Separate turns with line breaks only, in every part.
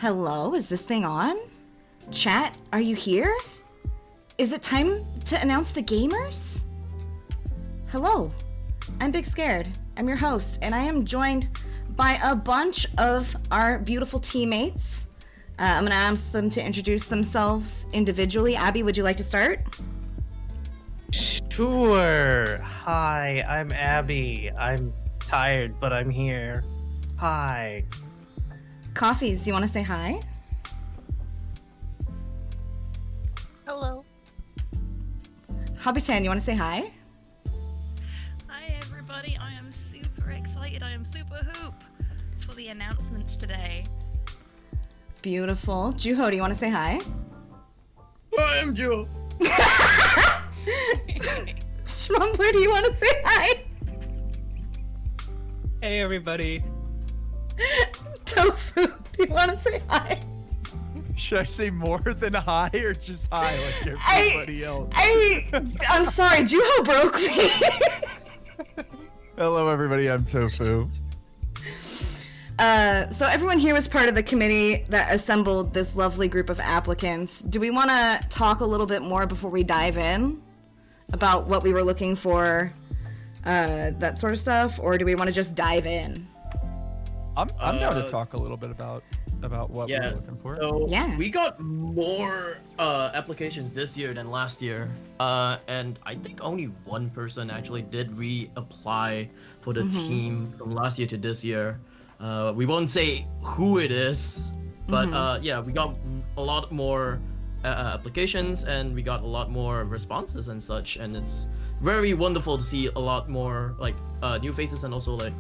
Hello, is this thing on? Chat, are you here? Is it time to announce the gamers? Hello, I'm Big Scared. I'm your host, and I am joined by a bunch of our beautiful teammates. I'm gonna ask them to introduce themselves individually. Abby, would you like to start?
Sure. Hi, I'm Abby. I'm tired, but I'm here. Hi.
Coffees, do you want to say hi?
Hello.
Hobbiton, you want to say hi?
Hi everybody, I am super excited. I am super hoop for the announcements today.
Beautiful. Juho, do you want to say hi?
I am Joe.
Schmumbler, do you want to say hi?
Hey everybody.
Tofu, do you want to say hi?
Should I say more than hi or just hi like everybody else?
I'm sorry, Juho broke me.
Hello everybody, I'm Tofu.
So everyone here was part of the committee that assembled this lovely group of applicants. Do we want to talk a little bit more before we dive in about what we were looking for, that sort of stuff, or do we want to just dive in?
I'm down to talk a little bit about what we were looking for.
So
Yeah.
we got more applications this year than last year, and I think only one person actually did reapply for the team from last year to this year. We won't say who it is, but yeah, we got a lot more applications and we got a lot more responses and such, and it's very wonderful to see a lot more like new faces and also like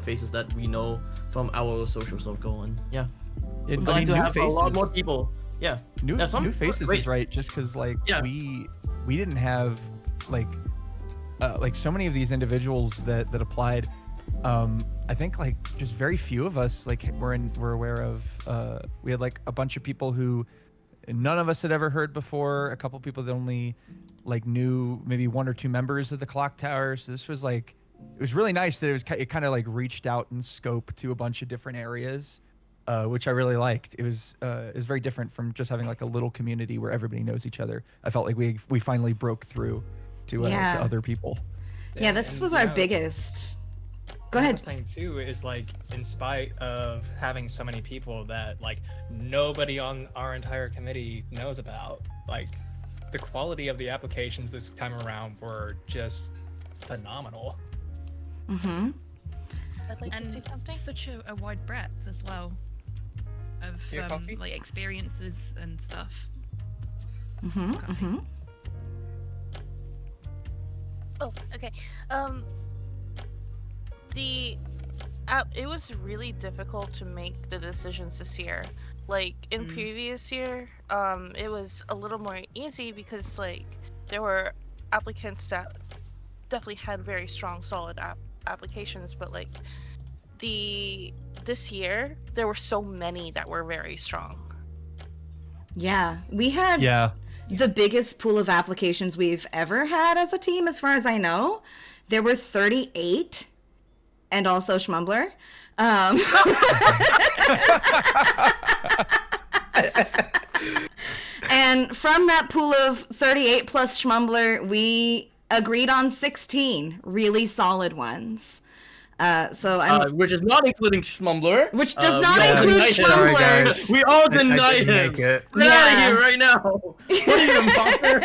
faces that we know from our social circle, and yeah, we're glad to have a lot more people. Yeah,
New faces
great.
is right, just because like
Yeah.
we didn't have like so many of these individuals that applied. I think like just very few of us like were aware of. We had like a bunch of people who none of us had ever heard before. A couple people that only like knew maybe one or two members of the clock tower. So this was like, it was really nice that it kind of like reached out in scope to a bunch of different areas, which I really liked. It was very different from just having like a little community where everybody knows each other. I felt like we finally broke through to other people.
Yeah, this was our biggest. Go ahead.
The thing too is like, in spite of having so many people that like nobody on our entire committee knows about, like the quality of the applications this time around were just phenomenal.
Mm-hmm.
I'd like to say something. Such a wide breadth as well
Your
of
coffee?
like experiences and stuff.
Mm-hmm.
Coffee.
Mm-hmm.
Oh, okay. It was really difficult to make the decisions this year. Like in previous year, it was a little more easy because like there were applicants that definitely had very strong, solid applications, but like this year there were so many that were very strong.
Yeah, we had the biggest pool of applications we've ever had as a team, as far as I know. There were 38, and also Schmumbler. And from that pool of 38 plus Schmumbler, we agreed on 16 really solid ones. So I'm,
which is not including Schmumbler.
which does
we
not
all
include
denied him.
Sorry,
Schmumbler.
guys.
We all
I
denied
didn't
him.
make it.
Get out of
Yeah.
here right now. What are you, imposter?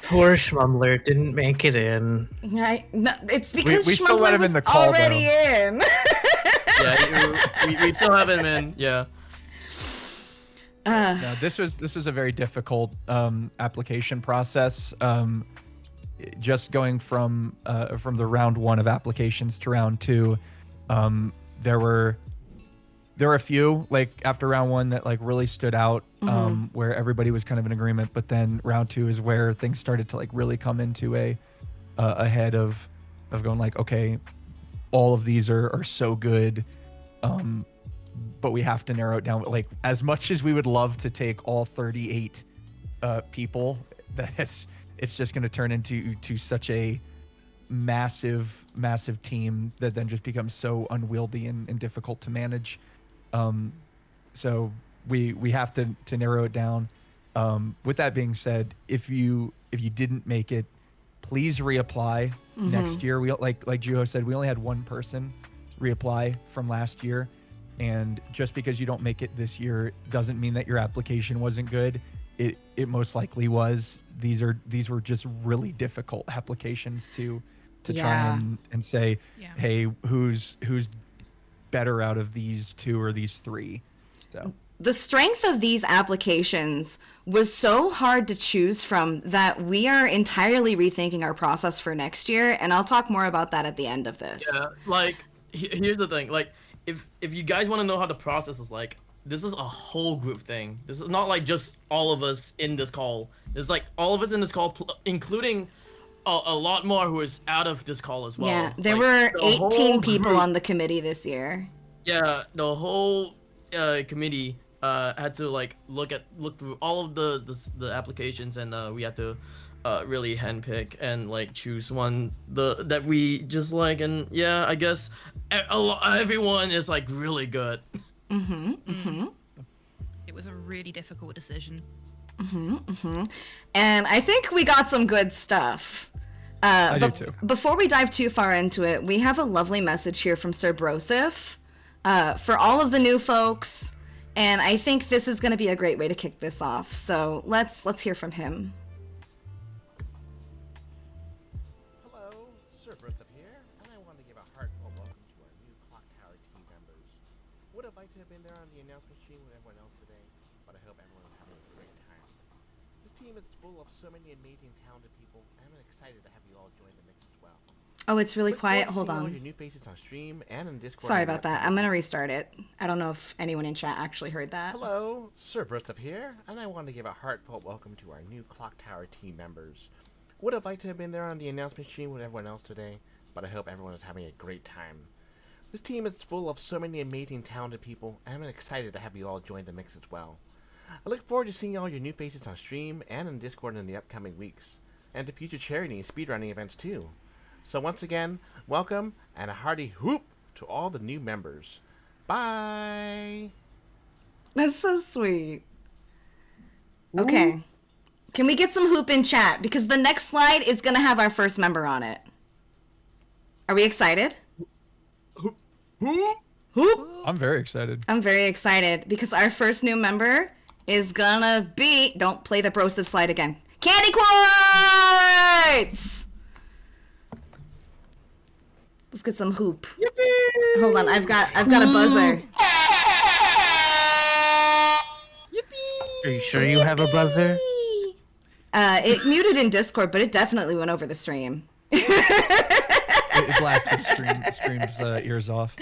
Poor Schmumbler didn't make it in.
No, it's because
we still let
Schmumbler
him in
was
the call,
already in.
Yeah, we still have him in. Yeah.
No, this was a very difficult application process. Just going from the round 1 of applications to round 2, there were a few like after round 1 that like really stood out, where everybody was kind of in agreement. But then round 2 is where things started to like really come into a head of going like, okay, all of these are so good. But we have to narrow it down. Like, as much as we would love to take all 38 people, it's just going to turn into such a massive team that then just becomes so unwieldy and difficult to manage. So we have to narrow it down. With that being said, if you didn't make it, please reapply next year. We like Juho said, we only had one person reapply from last year, and just because you don't make it this year doesn't mean that your application wasn't good. It most likely was. These were just really difficult applications to try and say, hey, who's better out of these two or these three. So
the strength of these applications was so hard to choose from that we are entirely rethinking our process for next year, and I'll talk more about that at the end of this.
Yeah, like here's the thing. Like if you guys want to know how the process is like, this is a whole group thing. This is not like just all of us in this call. It's like all of us in this call, including a lot more who is out of this call as well.
Yeah, there
Like,
were
the
18
whole
people
group-
on the committee this year.
Yeah, the whole committee had to like look through all of the applications, and we had to really handpick and like choose one that we just like. And yeah, I guess everyone is like really good.
It was a really difficult decision.
And I think we got some good stuff.
I do too.
Before we dive too far into it, we have a lovely message here from Sir Broseph for all of the new folks, and I think this is going to be a great way to kick this off. So let's hear from him.
Hello, Sir Broseph here, and I want to give a heartfelt welcome to our new Clock Tower team members. Would have liked to have been there on the announcement machine with everyone else today, but I hope everyone is having a great time. This team is full of so many amazing, talented people, and I'm excited to have you all join the mix as well.
Oh, it's really
Look forward
quiet.
to
Hold
seeing all
on.
your new faces on stream and in Discord.
Sorry
and
about that. I'm going to restart it. I don't know if anyone in chat actually heard that.
Hello, Sir Broseph here, and I want to give a heartfelt welcome to our new Clock Tower team members. Would have liked to have been there on the announcement machine with everyone else today, but I hope everyone is having a great time. This team is full of so many amazing, talented people, and I'm excited to have you all join the mix as well. I look forward to seeing all your new faces on stream and in Discord in the upcoming weeks, and to future charity and speedrunning events too. So once again, welcome and a hearty whoop to all the new members. Bye!
That's so sweet. Okay. Can we get some hoop in chat? Because the next slide is going to have our first member on it. Are we excited? Hoop!
I'm very excited.
I'm very excited because our first new member is gonna be... Don't play the Broseph slide again. Candy Quartz! Let's get some hoop. Yippee! Hold on, I've got a buzzer.
Are you sure you have a buzzer?
It muted in Discord, but it definitely went over the stream.
It blasted stream's ears off.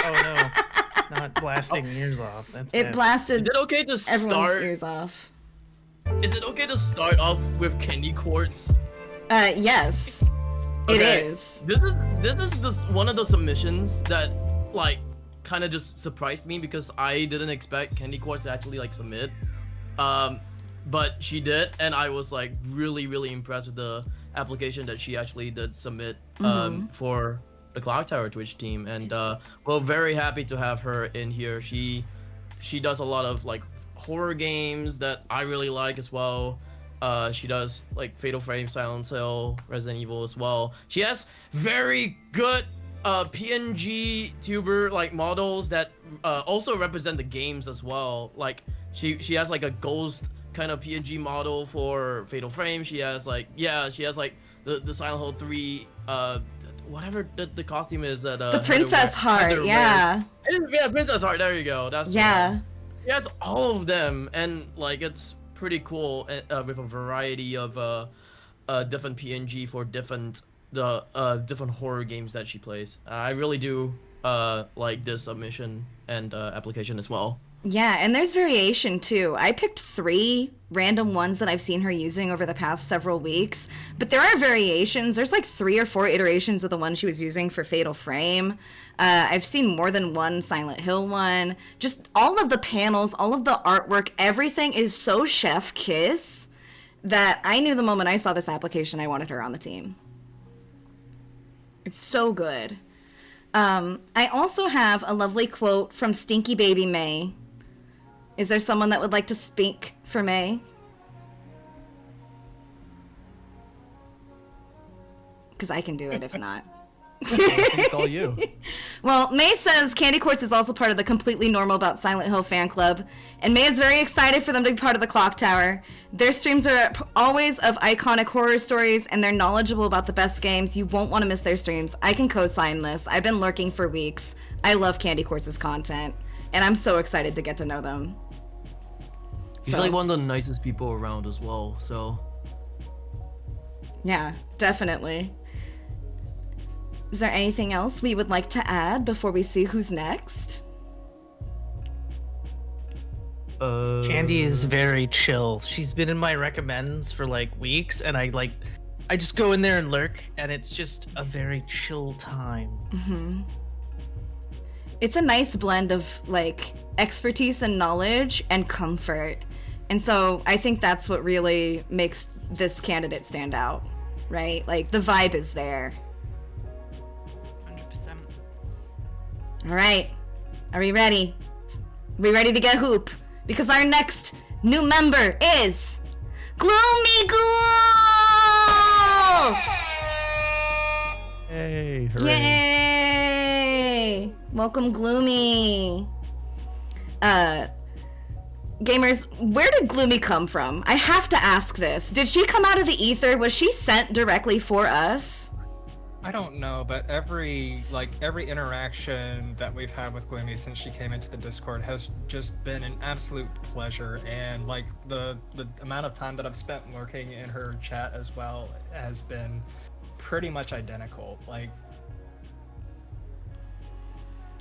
Oh no, not blasting ears off. That's
It
bad.
blasted
Is it okay to
everyone's
start?
ears off.
Is it okay to start off with candy quartz?
Yes. It
Okay.
is.
This is one of the submissions that like kind of just surprised me because I didn't expect Candy Quartz to actually like submit. But she did, and I was like really impressed with the application that she actually did submit for the Clock Tower Twitch team, and we're very happy to have her in here. She does a lot of like horror games that I really like as well. She does like Fatal Frame, Silent Hill, Resident Evil as well. She has very good PNG tuber like models that also represent the games as well. Like she has like a ghost kind of PNG model for Fatal Frame. She has like the Silent Hill 3 whatever the costume is that
The Princess Heart, yeah.
Yeah, Princess Heart, there you go. That's the
Yeah.
one. She has all of them, and like it's pretty cool with a variety of different PNG for different horror games that she plays. I really do like this submission and application as well.
Yeah, and there's variation too. I picked 3 random ones that I've seen her using over the past several weeks, but there are variations. There's like 3 or 4 iterations of the one she was using for Fatal Frame. I've seen more than one Silent Hill one. Just all of the panels, all of the artwork, everything is so chef kiss that I knew the moment I saw this application I wanted her on the team. It's so good. I also have a lovely quote from Stinky Baby May. Is there someone that would like to speak for May? Because I can do it if not.
It's all you.
Well, May says Candy Quartz is also part of the Completely Normal About Silent Hill fan club, and May is very excited for them to be part of the Clock Tower. Their streams are always of iconic horror stories, and they're knowledgeable about the best games. You won't want to miss their streams. I can co-sign this. I've been lurking for weeks. I love Candy Quartz's content, and I'm so excited to get to know them.
He's like one of the nicest people around as well, so...
Yeah, definitely. Is there anything else we would like to add before we see who's next?
Candy is very chill. She's been in my recommends for like weeks, and I just go in there and lurk, and it's just a very chill time.
Mm-hmm. It's a nice blend of like expertise and knowledge and comfort. And so I think that's what really makes this candidate stand out, right? Like the vibe is there.
100%.
All right. Are we ready? We ready to get hoop? Because our next new member is Gloomy Ghoul!
Hey, hooray.
Yay! Welcome, Gloomy. Gamers, where did Gloomy come from? I have to ask this. Did she come out of the ether? Was she sent directly for us?
I don't know, but every interaction that we've had with Gloomy since she came into the Discord has just been an absolute pleasure, and like the amount of time that I've spent lurking in her chat as well has been pretty much identical. Like,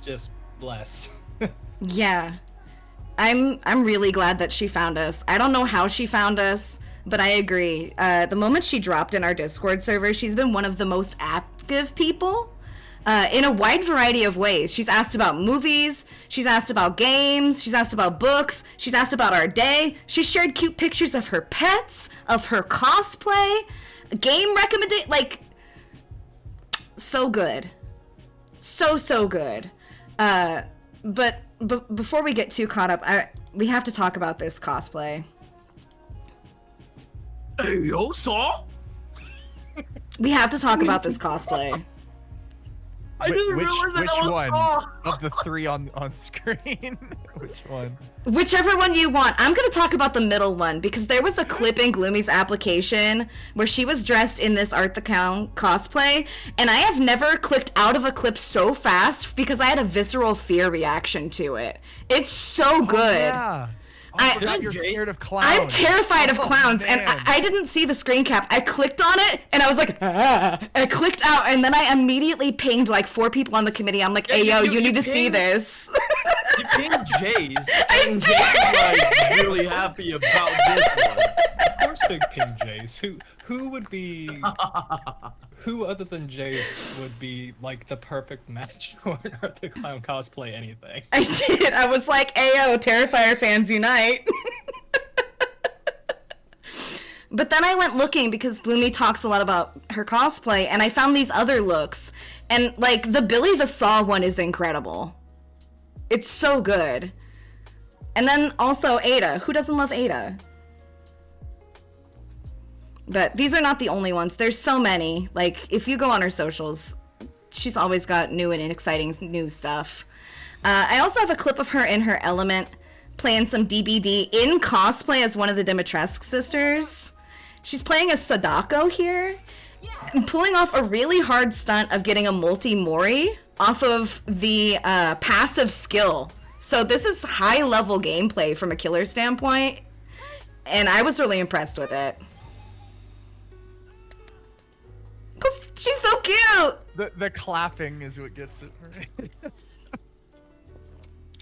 just bless.
Yeah. I'm really glad that she found us. I don't know how she found us, but I agree. The moment she dropped in our Discord server, she's been one of the most active people in a wide variety of ways. She's asked about movies, she's asked about games, she's asked about books, she's asked about our day, she shared cute pictures of her pets, of her cosplay, game recommendation, like, so good. So good. But before we get too caught up, we have to talk about this cosplay.
Hey, yo, Saw!
We have to talk about this cosplay.
I didn't realize that
which
was
one
Saw!
of the three on screen? Which one?
Whichever one you want. I'm going to talk about the middle one because there was a clip in Gloomy's application where she was dressed in this Art the Count cosplay, and I have never clicked out of a clip so fast because I had a visceral fear reaction to it. It's so good.
Yeah. I forgot you're scared of clowns.
I'm terrified of
Oh,
clowns, and
man.
I didn't see the screen cap. I clicked on it, and I was like, ah. I clicked out, and then I immediately pinged like 4 people on the committee. I'm like, hey, yo, you need to see this.
You pinged Jace, and Jace was like really happy about this one.
Of course, Big Ping Jace. Who would be? Who other than Jace would be like the perfect match for an Art the Clown cosplay? Anything?
I did. I was like, ayo, Terrifier fans unite. But then I went looking because Gloomy talks a lot about her cosplay, and I found these other looks. And like the Billy the Saw one is incredible. It's so good. And then also Ada. Who doesn't love Ada? But these are not the only ones. There's so many. Like, if you go on her socials, she's always got new and exciting new stuff. I also have a clip of her in her element playing some DBD in cosplay as one of the Dimitrescu sisters. She's playing a Sadako here and pulling off a really hard stunt of getting a multi-mori off of the passive skill. So this is high-level gameplay from a killer standpoint, and I was really impressed with it. She's so cute!
The clapping is what gets it for me.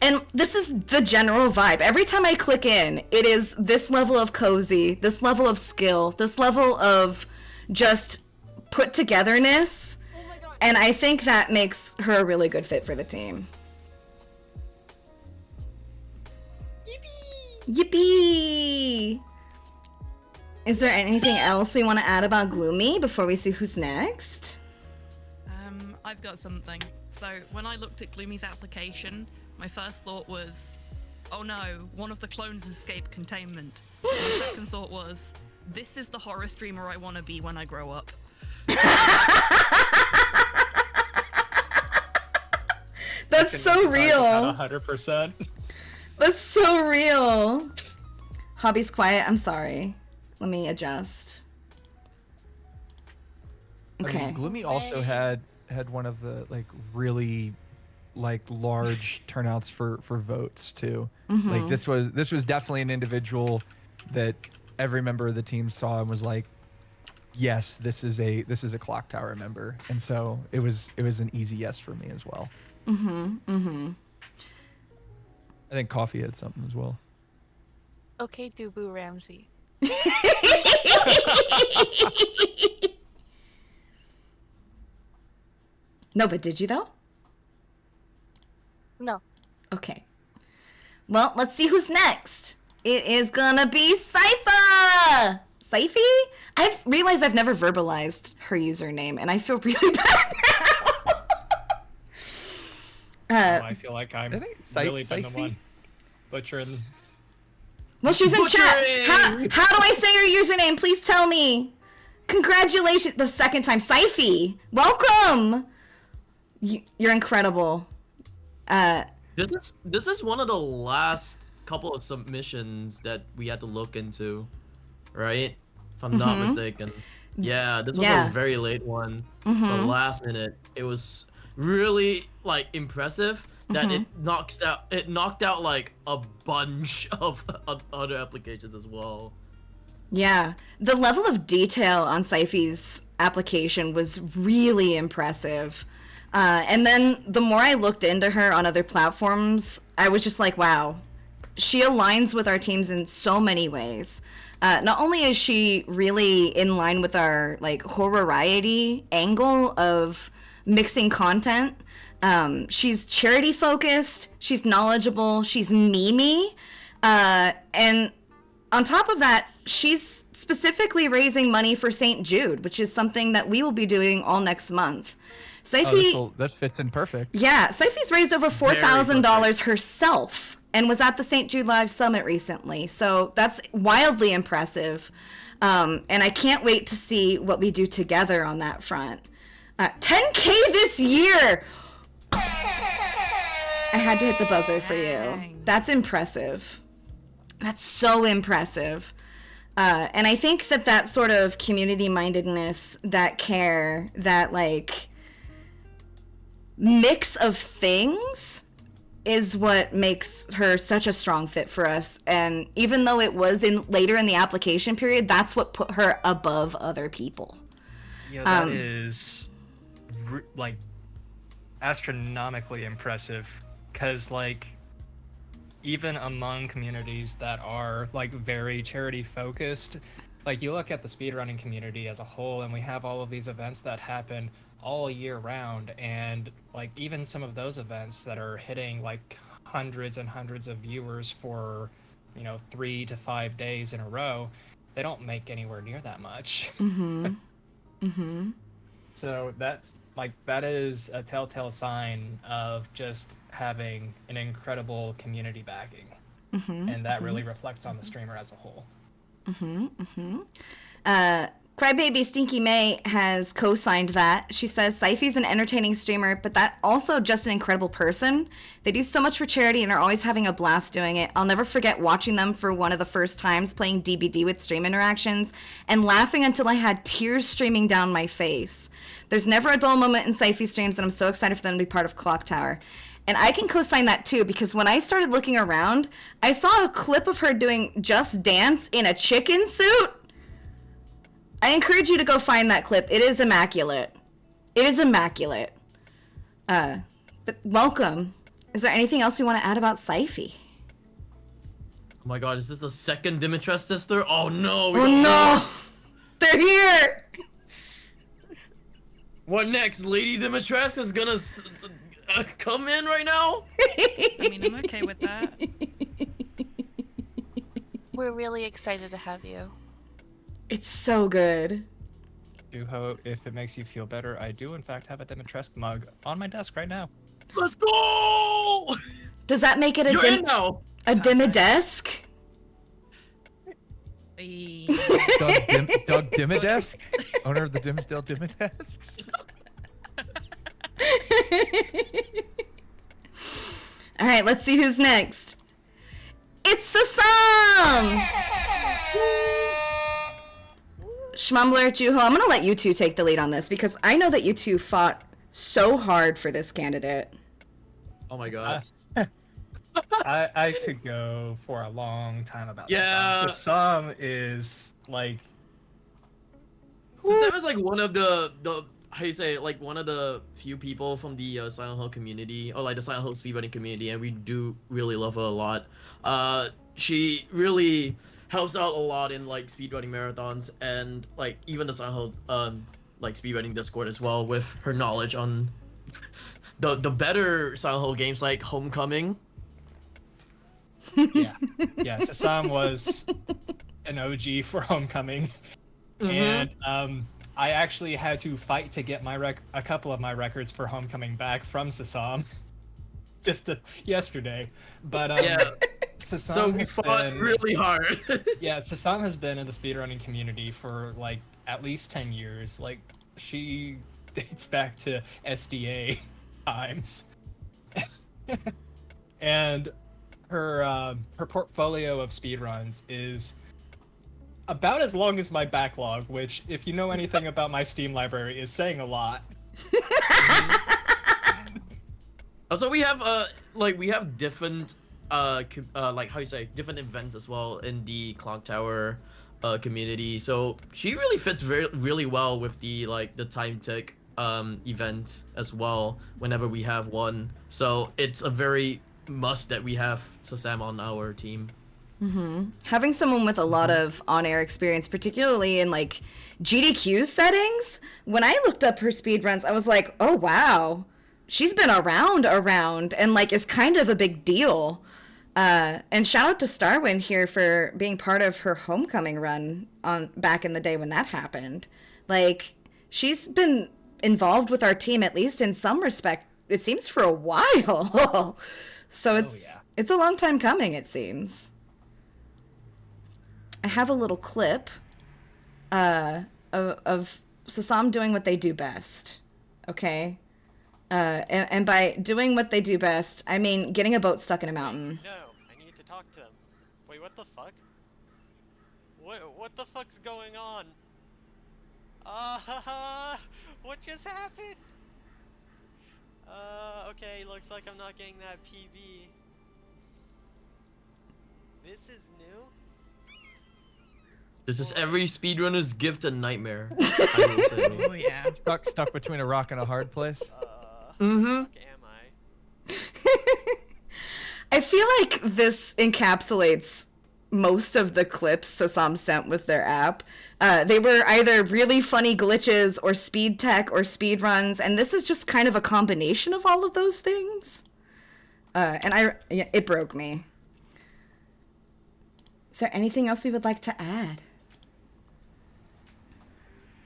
And this is the general vibe. Every time I click in, it is this level of cozy, this level of skill, this level of just put togetherness. And I think that makes her a really good fit for the team. Yippee! Yippee! Is there anything else we want to add about Gloomy before we see who's next?
I've got something. So when I looked at Gloomy's application, my first thought was, oh no, one of the clones escaped containment. My second thought was, this is the horror streamer I want to be when I grow up.
That's so real.
100%.
That's so real. Hobby's quiet. I'm sorry. Let me adjust. Okay.
I mean, Gloomy also had one of the like really like large turnouts for votes too. Like this was definitely an individual that every member of the team saw and was like, yes, this is a Clock Tower member. And so it was an easy yes for me as well. I think Coffee had something as well.
Okay, Dubu Ramsey.
No, but did you though?
No.
Okay. Well, let's see who's next. It is gonna be Sypha! Syphie? I've realized I've never verbalized her username, and I feel really bad now.
I feel like I'm
I think
really been the
Syphie?
one butchering.
Well, she's in chat.
Butchering!
How do I say your username? Please tell me. Congratulations. The second time. Syphie. Welcome. You're incredible.
This is one of the last couple of submissions that we had to look into, right? If I'm not mistaken. Yeah, this was a very late one. So last minute. It was really like impressive that it knocked out like a bunch of other applications as well.
Yeah, the level of detail on Syphie's application was really impressive. And then the more I looked into her on other platforms, I was just like, wow, she aligns with our teams in so many ways. Not only is she really in line with our like horroriety angle of mixing content, she's charity focused, she's knowledgeable, she's memey, and on top of that, she's specifically raising money for St. Jude, which is something that we will be doing all next month. Syphie,
That fits in perfect.
yeah, Syphie's raised over $4,000 herself and was at the St. Jude Live Summit recently. So that's wildly impressive. And I can't wait to see what we do together on that front. 10K this year! I had to hit the buzzer for you. That's impressive. That's so impressive. And I think that sort of community-mindedness, that care, that like mix of things is what makes her such a strong fit for us. And even though it was later in the application period, that's what put her above other people.
Yeah, that is like astronomically impressive, because like even among communities that are like very charity focused, like you look at the speedrunning community as a whole, and we have all of these events that happen all year round, and like even some of those events that are hitting like hundreds and hundreds of viewers for 3 to 5 days in a row, they don't make anywhere near that much. So that is a telltale sign of just having an incredible community backing, and that really reflects on the streamer as a whole.
Crybaby Stinky May has co-signed that. She says, Syphie's an entertaining streamer, but that also just an incredible person. They do so much for charity and are always having a blast doing it. I'll never forget watching them for one of the first times playing DBD with stream interactions and laughing until I had tears streaming down my face. There's never a dull moment in Syphie streams, and I'm so excited for them to be part of Clock Tower. And I can co-sign that too, because when I started looking around, I saw a clip of her doing Just Dance in a chicken suit. I encourage you to go find that clip. It is immaculate. It is immaculate. But welcome. Is there anything else we want to add about Syphie?
Oh my god, is this the second Dimitrescu sister? Oh no!
Oh no! They're here!
What next? Lady Dimitrescu is gonna come in right now?
I mean, I'm okay with that.
We're really excited to have you.
It's so good.
Duho, if it makes you feel better, I do in fact have a Dimitrescu mug on my desk right now.
Let's go!
Does that make it a
You're in now.
Dimidesk?
Doug Dimidesk, owner of the Dimsdale Dimidesks.
All right, let's see who's next. It's Sasam! Schmumbler, Juho, I'm gonna let you two take the lead on this because I know that you two fought so hard for this candidate.
Oh my god.
I could go for a long time about
Yeah.
this. Sasam is like
Sasam is like one of the how you say it, like one of the few people from the Silent Hill community, or like the Silent Hill speedrunning community, and we do really love her a lot. She really helps out a lot in like speedrunning marathons and like even the Silent Hill like speedrunning Discord as well, with her knowledge on the better Silent Hill games like Homecoming.
yeah. Sasam was an OG for Homecoming, and I actually had to fight to get a couple of my records for Homecoming back from Sasam just yesterday. But Sasam
So we fought really hard.
Yeah, Sasam has been in the speedrunning community for like at least 10 years. Like she dates back to SDA times. And her portfolio of speedruns is about as long as my backlog, which, if you know anything about my Steam library, is saying a lot.
Also, we have different like how you say, different events as well in the Clock Tower community. So she really fits really well with the time tick event as well whenever we have one. So it's a very must that we have Sasam on our team.
Having someone with a lot of on-air experience, particularly in like GDQ settings, when I looked up her speedruns, I was like, oh wow, she's been around, and like is kind of a big deal. And shout out to Starwind here for being part of her Homecoming run on back in the day when that happened. Like, she's been involved with our team, at least in some respect, it seems, for a while. So it's a long time coming, it seems. I have a little clip of Sasam doing what they do best, okay? And by doing what they do best, I mean getting a boat stuck in a mountain.
No, I need to talk to him. Wait, what the fuck? What the fuck's going on? What just happened? Okay, looks like I'm not getting that PB. This is new?
This is every speedrunner's gift and nightmare, I will say.
Oh yeah.
Stuck between a rock and a hard place.
Am I?
I feel like this encapsulates most of the clips Sasam sent with their app. They were either really funny glitches or speed tech or speed runs, and this is just kind of a combination of all of those things. And it broke me. Is there anything else we would like to add?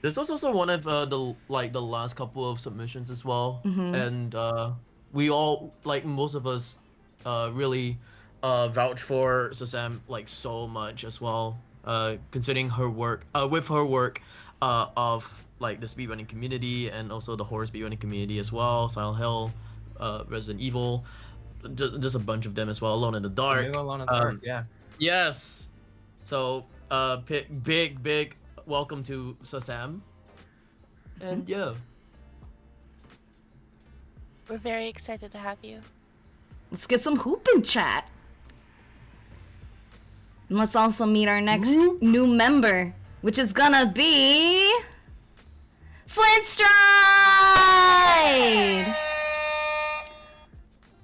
This was also one of the last couple of submissions as well, and we all, like most of us, really vouch for Sasam like so much as well, considering her work with her work of like the speedrunning community and also the horror speedrunning community as well, Silent Hill, Resident Evil, just a bunch of them as well, Alone in the Dark.
Alone in the Dark, yeah.
Yes. So big welcome to Sasam. And yeah.
We're very excited to have you.
Let's get some hoopin' chat. And let's also meet our next new member, which is gonna be Flintstride!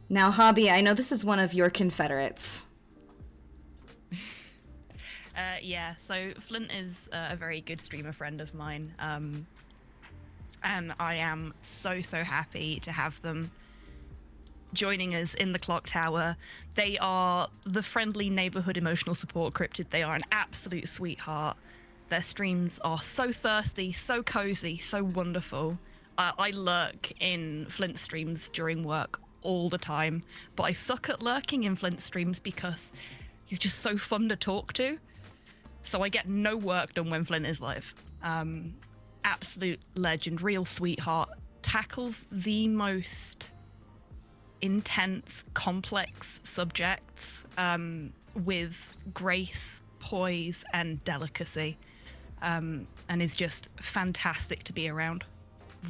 Now, Hobby, I know this is one of your Confederates.
Yeah, so Flint is a very good streamer friend of mine, and I am so happy to have them joining us in the Clock Tower. They are the friendly neighborhood emotional support cryptid. They are an absolute sweetheart. Their streams are so thirsty, so cozy, so wonderful. I lurk in Flint streams during work all the time, but I suck at lurking in Flint streams because he's just so fun to talk to. So I get no work done when Flint is live. Absolute legend, real sweetheart. Tackles the most intense, complex subjects with grace, poise, and delicacy. And is just fantastic to be around.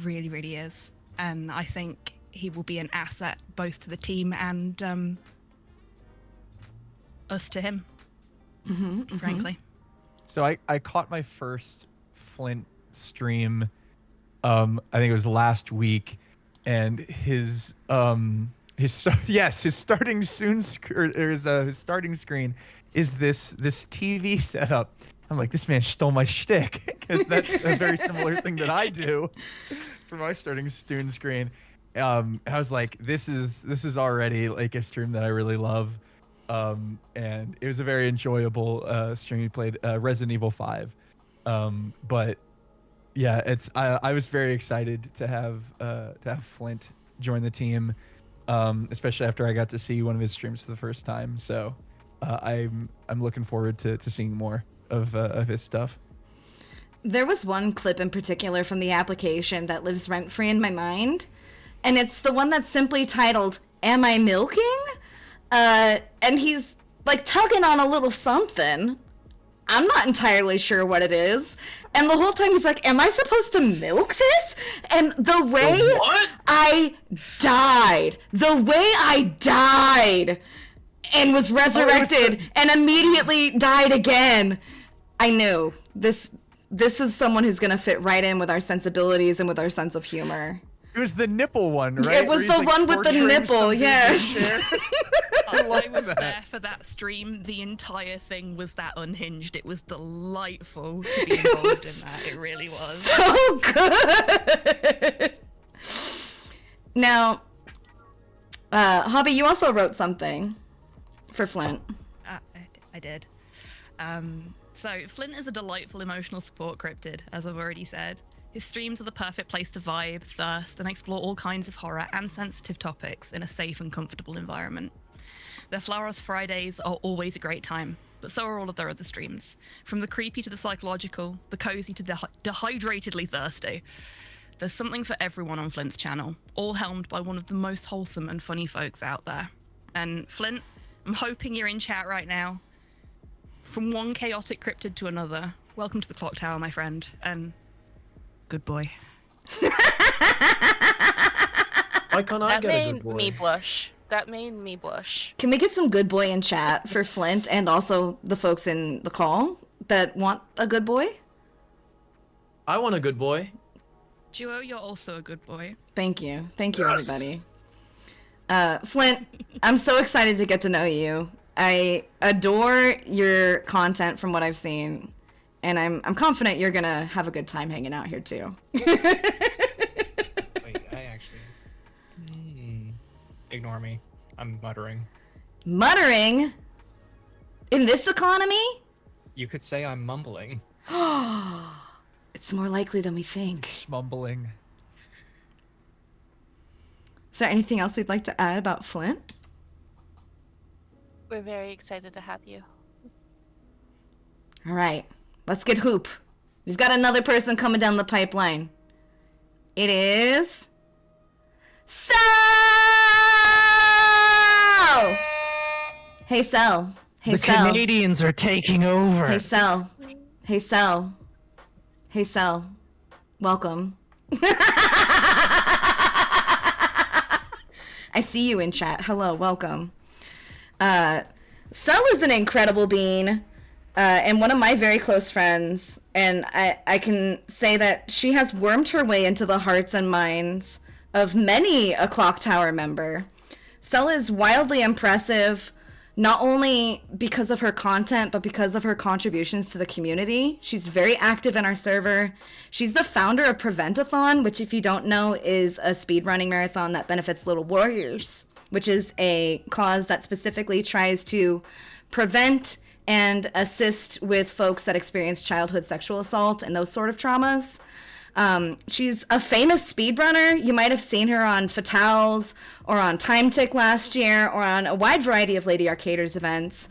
Really, really is. And I think he will be an asset both to the team and us to him, frankly.
So I caught my first Flint stream, I think it was last week, and his starting screen is this TV setup. I'm like, this man stole my shtick, because that's a very similar thing that I do for my starting student screen. I was like, this is already like a stream that I really love. And it was a very enjoyable stream. He played Resident Evil 5. But yeah, I was very excited to have Flint join the team, especially after I got to see one of his streams for the first time. So I'm looking forward to seeing more of his stuff.
There was one clip in particular from the application that lives rent-free in my mind, and it's the one that's simply titled, "Am I milking?" And he's like tugging on a little something. I'm not entirely sure what it is. And the whole time he's like, am I supposed to milk this? And the way I died and was resurrected and immediately died again. I knew this is someone who's going to fit right in with our sensibilities and with our sense of humor.
It was the nipple one, right?
It was the one with the nipple, yes.
I was there for that stream. The entire thing was that unhinged. It was delightful to be involved in that. It really was.
So good. Now, Hobby, you also wrote something for Flint.
I did. So Flint is a delightful emotional support cryptid, as I've already said. His streams are the perfect place to vibe, thirst, and explore all kinds of horror and sensitive topics in a safe and comfortable environment. Their Flowers Fridays are always a great time, but so are all of their other streams. From the creepy to the psychological, the cozy to the dehydratedly thirsty. There's something for everyone on Flint's channel, all helmed by one of the most wholesome and funny folks out there. And Flint, I'm hoping you're in chat right now. From one chaotic cryptid to another, welcome to the Clock Tower, my friend, and good boy.
Why can't I
That
get a
made
good boy?
me blush. That made me blush.
Can we get some good boy in chat for Flint and also the folks in the call that want a good boy?
I want a good boy.
Duo, you're also a good boy.
Thank you. Thank you, everybody. Flint, I'm so excited to get to know you. I adore your content from what I've seen, and I'm confident you're gonna have a good time hanging out here too.
Wait, I actually... Ignore me. I'm muttering.
Muttering? In this economy?
You could say I'm mumbling.
It's more likely than we think.
Mumbling.
Is there anything else we'd like to add about Flint?
We're very excited to have you.
All right, let's get Hoop. We've got another person coming down the pipeline. It is... Sel! Hey, Sel. Hey,
The
Sel.
Canadians are taking over.
Hey, Sel. Hey, Sel. Hey, Sel. Welcome. I see you in chat. Hello, welcome. Sel is an incredible being, and one of my very close friends, and I can say that she has wormed her way into the hearts and minds of many a Clock Tower member. Sel is wildly impressive, not only because of her content, but because of her contributions to the community. She's very active in our server. She's the founder of Preventathon, which, if you don't know, is a speedrunning marathon that benefits Little Warriors, which is a cause that specifically tries to prevent and assist with folks that experience childhood sexual assault and those sort of traumas. She's a famous speedrunner. You might have seen her on Fatales or on Time Tick last year or on a wide variety of Lady Arcaders events.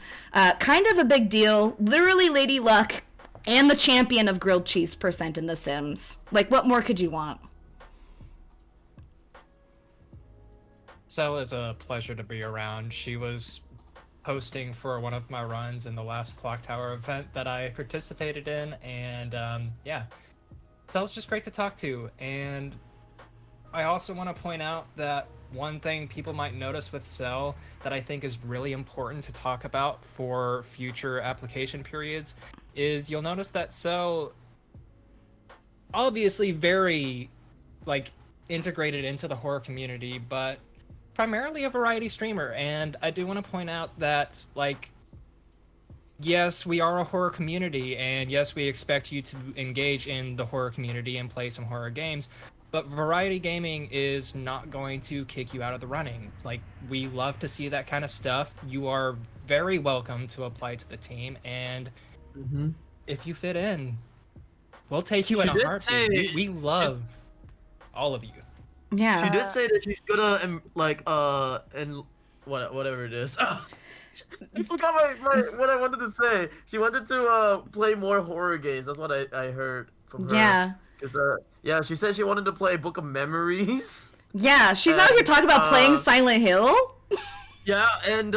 Kind of a big deal. Literally Lady Luck and the champion of grilled cheese percent in The Sims. Like, what more could you want?
Cell is a pleasure to be around. She was hosting for one of my runs in the last Clock Tower event that I participated in, and yeah, Cell's just great to talk to. And I also want to point out that one thing people might notice with Cell that I think is really important to talk about for future application periods is you'll notice that Cell obviously very like integrated into the horror community, but primarily a variety streamer. And I do want to point out that, like, yes, we are a horror community, and yes, we expect you to engage in the horror community and play some horror games, but variety gaming is not going to kick you out of the running. Like, we love to see that kind of stuff. You are very welcome to apply to the team, and if you fit in, we'll take you in a heartbeat. We love all of you.
Yeah.
She did say that she's gonna and whatever it is. I forgot what I wanted to say. She wanted to play more horror games. That's what I heard from her.
Yeah.
Yeah, she said she wanted to play Book of Memories.
Yeah, she's out here talking about playing Silent Hill.
Yeah, and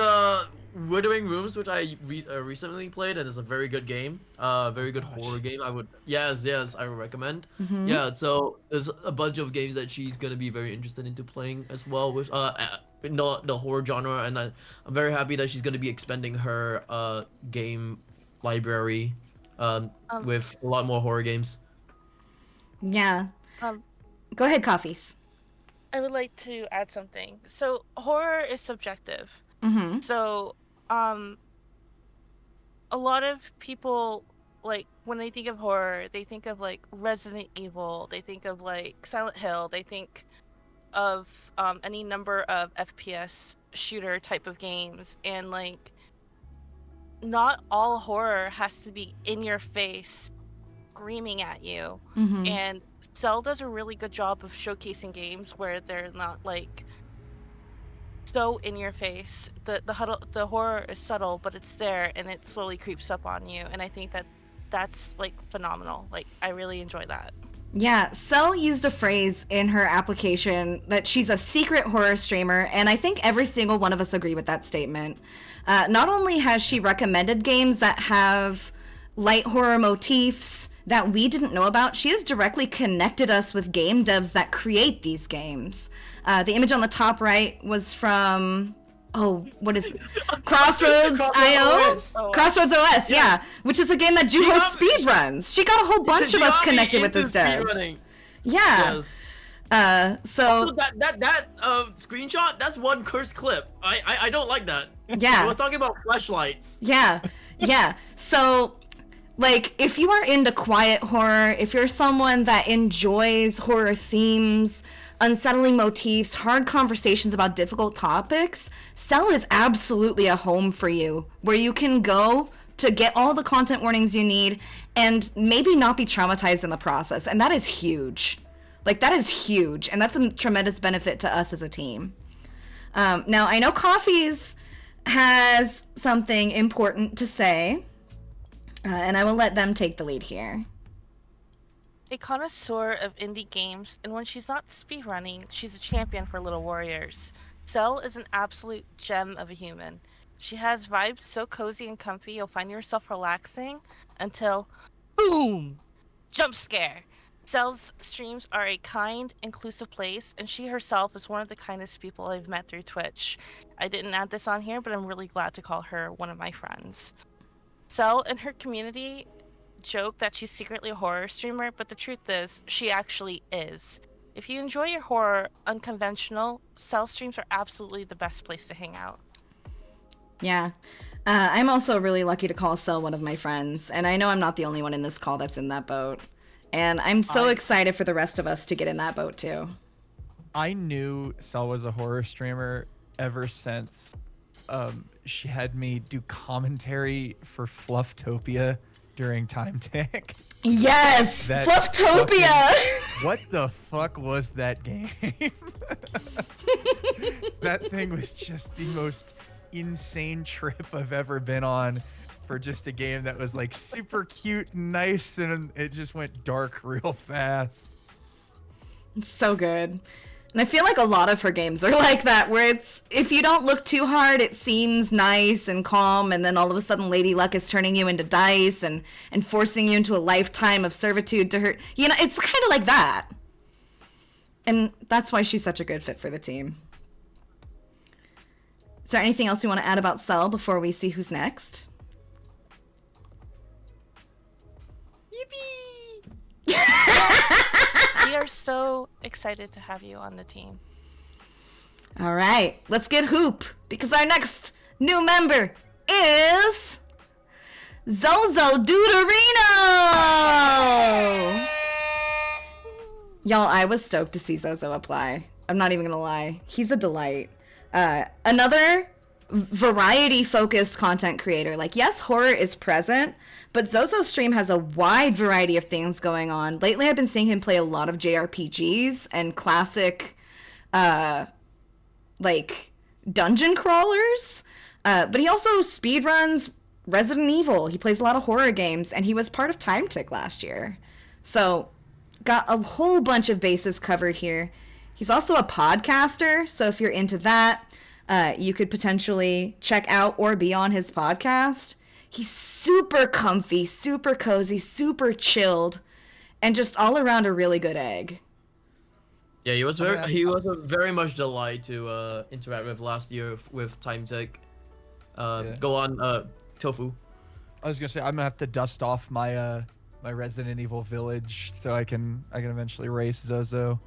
Withering Rooms, which I recently played, and it's a very good game. Very good horror game. I would I would recommend. Yeah, so there's a bunch of games that she's gonna be very interested into playing as well with the horror genre, and I'm very happy that she's gonna be expanding her game library with a lot more horror games.
Yeah. Go ahead, Coffees.
I would like to add something. So horror is subjective. So a lot of people, like, when they think of horror, they think of like Resident Evil, they think of like Silent Hill, they think of any number of FPS shooter type of games, and like not all horror has to be in your face screaming at you. And Cell does a really good job of showcasing games where they're not like so in your face. The horror is subtle, but it's there, and it slowly creeps up on you, and I think that's like phenomenal. Like, I really enjoy that.
Yeah, Cell used a phrase in her application that she's a secret horror streamer, and I think every single one of us agree with that statement. Not only has she recommended games that have light horror motifs that we didn't know about, she has directly connected us with game devs that create these games. The image on the top right was from, what is it? Crossroads IO? Crossroads OS, yeah. Which is a game that do host speedruns. She got a whole bunch of us connected with this dev. Yeah.
Yes.
So
that screenshot, that's one cursed clip. I don't like that.
Yeah.
I was talking about flashlights.
Yeah. So, like, if you are into quiet horror, if you're someone that enjoys horror themes, unsettling motifs, hard conversations about difficult topics, Cell is absolutely a home for you, where you can go to get all the content warnings you need and maybe not be traumatized in the process. And that is huge. Like, that is huge. And that's a tremendous benefit to us as a team. Now, I know Coffees has something important to say, and I will let them take the lead here.
A connoisseur of indie games, and when she's not speedrunning, she's a champion for little warriors. Cell is an absolute gem of a human. She has vibes so cozy and comfy you'll find yourself relaxing until boom! Jump scare! Cell's streams are a kind, inclusive place, and she herself is one of the kindest people I've met through Twitch. I didn't add this on here, but I'm really glad to call her one of my friends. Cell and her community joke that she's secretly a horror streamer, but the truth is, she actually is. If you enjoy your horror unconventional, Cell streams are absolutely the best place to hang out.
Yeah. I'm also really lucky to call Cell one of my friends, and I know I'm not the only one in this call that's in that boat. And I'm so excited for the rest of us to get in that boat too.
I knew Cell was a horror streamer ever since she had me do commentary for Flufftopia during Time Tick.
Yes,
That
Flufftopia.
What the fuck was that game? That thing was just the most insane trip I've ever been on for just a game that was like super cute and nice, and it just went dark real fast.
It's so good. And I feel like a lot of her games are like that, where it's, if you don't look too hard, it seems nice and calm, and then all of a sudden Lady Luck is turning you into dice and forcing you into a lifetime of servitude to her. You know, it's kind of like that. And that's why she's such a good fit for the team. Is there anything else you want to add about Cell before we see who's next?
We are so excited to have you on the team.
All right, let's get Hoop, because our next new member is Zozo Deuterino! Y'all, I was stoked to see Zozo apply. I'm not even gonna lie. He's a delight. Another variety-focused content creator. Like, yes, horror is present, but Zozo's stream has a wide variety of things going on. Lately, I've been seeing him play a lot of JRPGs and classic, like, dungeon crawlers. But he also speedruns Resident Evil. He plays a lot of horror games, and he was part of Time Tick last year. So, got a whole bunch of bases covered here. He's also a podcaster, so if you're into that, you could potentially check out or be on his podcast. He's super comfy, super cozy, super chilled, and just all around a really good egg.
Yeah, he was a very much delight to interact with last year with Time Tech. Go on, Tofu.
I was gonna say I'm gonna have to dust off my my Resident Evil Village so I can eventually race Zozo,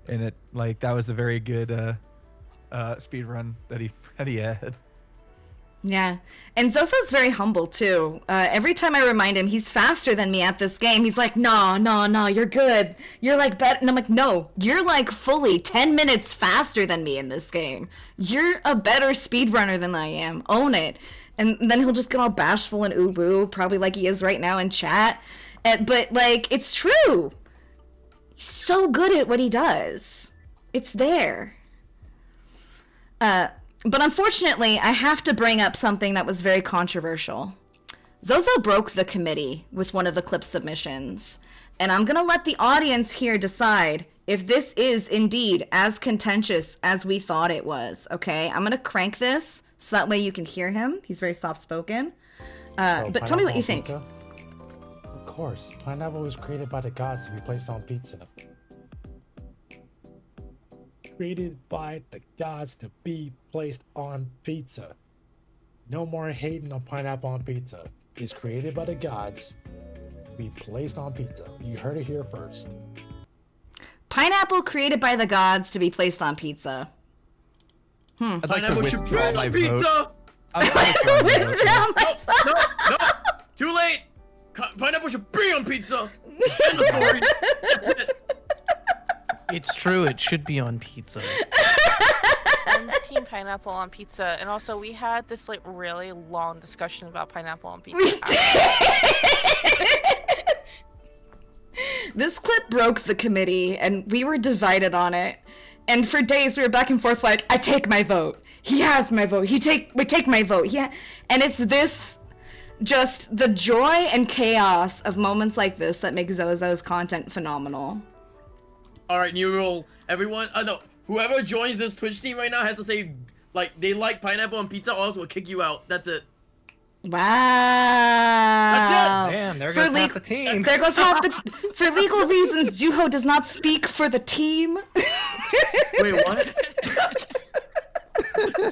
and it like that was a very good speed run that he had.
Yeah, and Zozo's very humble too. Every time I remind him he's faster than me at this game, he's like, no, you're good. You're like better. And I'm like, no, you're like fully 10 minutes faster than me in this game. You're a better speedrunner than I am. Own it. And then he'll just get all bashful and ooh-boo, probably like he is right now in chat. But like, it's true. He's so good at what he does. It's there. But unfortunately, I have to bring up something that was very controversial. Zozo broke the committee with one of the clip submissions, and I'm gonna let the audience here decide if this is indeed as contentious as we thought it was, okay? I'm gonna crank this so that way you can hear him. He's very soft-spoken. But tell me what you think.
Pizza? Of course, pineapple was created by the gods to be placed on pizza. Created by the gods to be placed on pizza. No more hating on pineapple on pizza. It's created by the gods to be placed on pizza. You heard it here first.
Pineapple created by the gods to be placed on pizza.
I'd like to
Pineapple should
withdraw
be
my
on
vote.
pizza.
I'm
Withdraw my vote.
No, too late. Pineapple should be on pizza. End of story.
It's true, it should be on pizza.
I'm team pineapple on pizza, and also we had this like really long discussion about pineapple on pizza.
We did. This clip broke the committee, and we were divided on it. And for days, we were back and forth like, I take my vote. He has my vote. We take my vote. Yeah. And it's this, just the joy and chaos of moments like this that make Zozo's content phenomenal.
All right, new rule. Everyone, no, whoever joins this Twitch team right now has to say, like, they like pineapple on pizza, or else we'll kick you out. That's it.
Wow.
That's it.
Damn, there goes half the team.
There goes half the... For legal reasons, Juho does not speak for the team.
Wait, what?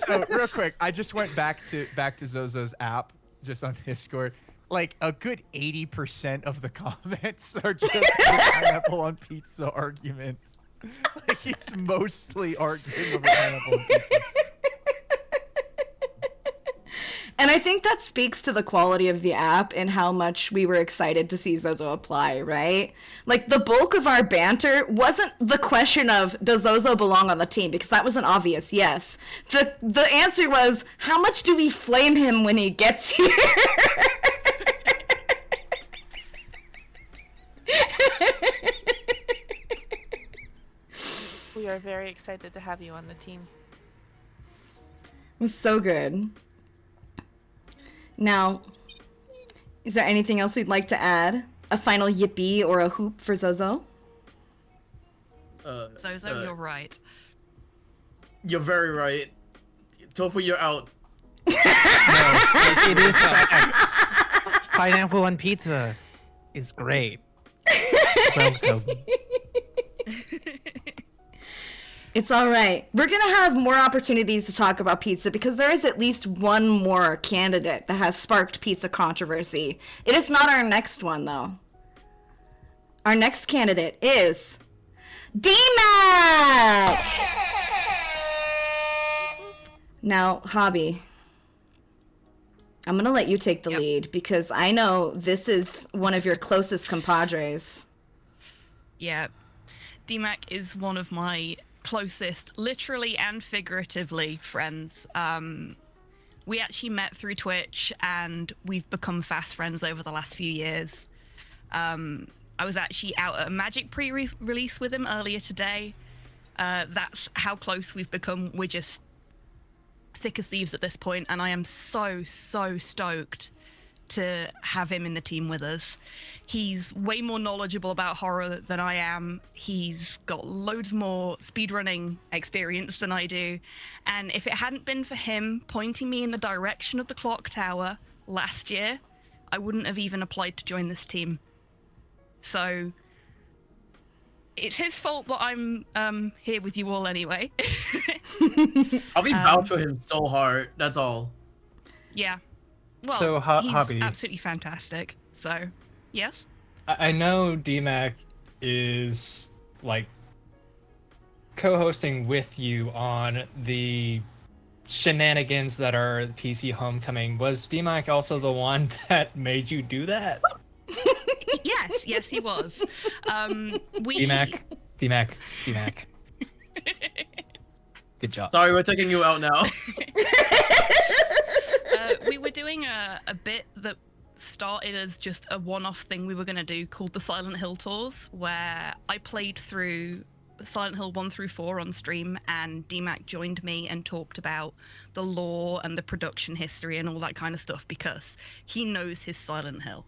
So real quick, I just went back to Zozo's app, just on Discord. Like a good 80% of the comments are just the pineapple on pizza argument. Like it's mostly arguing over pineapple on pizza.
And I think that speaks to the quality of the app and how much we were excited to see Zozo apply, right? Like, the bulk of our banter wasn't the question of, does Zozo belong on the team? Because that was an obvious yes. The answer was, how much do we flame him when he gets here?
We are very excited to have you on the team.
It was so good. Now, is there anything else we'd like to add? A final yippee or a hoop for Zozo?
Zozo, you're right.
You're very right. Tofu, you're out.
It is facts. Pineapple on pizza is great. Welcome.
It's all right. We're going to have more opportunities to talk about pizza because there is at least one more candidate that has sparked pizza controversy. It is not our next one, though. Our next candidate is D-Mac! Now, Hobby, I'm going to let you take the lead because I know this is one of your closest compadres.
Yeah. D-Mac is one of my closest, literally and figuratively, friends. We actually met through Twitch and we've become fast friends over the last few years. I was actually out at a Magic pre-release with him earlier today. That's how close we've become. We're just thick as thieves at this point, and I am so stoked to have him in the team with us. He's way more knowledgeable about horror than I am. He's got loads more speedrunning experience than I do. And if it hadn't been for him pointing me in the direction of the clock tower last year, I wouldn't have even applied to join this team. So it's his fault that I'm here with you all anyway.
I'll be vouch for him so hard. That's all.
Yeah. Well,
So,
he's
Hobby.
absolutely fantastic. So, yes.
I know DMAC is like co-hosting with you on the shenanigans that are PC Homecoming. Was DMAC also the one that made you do that?
Yes, he was.
DMAC. Good job.
Sorry, we're taking you out now.
We were doing a bit that started as just a one-off thing we were going to do called the Silent Hill Tours, where I played through Silent Hill 1 through 4 on stream, and DMAC joined me and talked about the lore and the production history and all that kind of stuff, because he knows his Silent Hill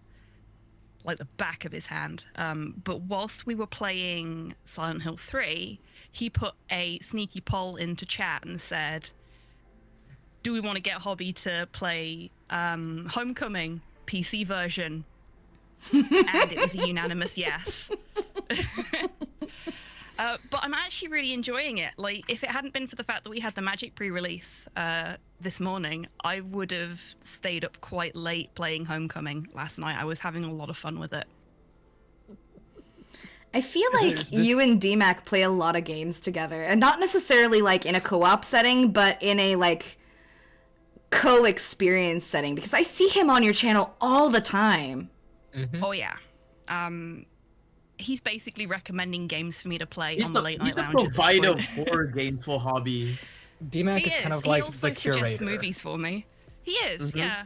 like the back of his hand. But whilst we were playing Silent Hill 3, he put a sneaky poll into chat and said, do we want to get Hobby to play Homecoming PC version? And it was a unanimous yes. But I'm actually really enjoying it. Like, if it hadn't been for the fact that we had the Magic pre-release this morning, I would have stayed up quite late playing Homecoming last night. I was having a lot of fun with it.
I feel like you and DMAC play a lot of games together, and not necessarily like in a co-op setting, but in a like co-experience setting, because I see him on your channel all the time.
Oh yeah. He's basically recommending games for me to play on the late night lounge.
He's the provider of horror games for Hobby.
DMAC is kind of like the
He also suggests
curator.
movies for me. He is, yeah.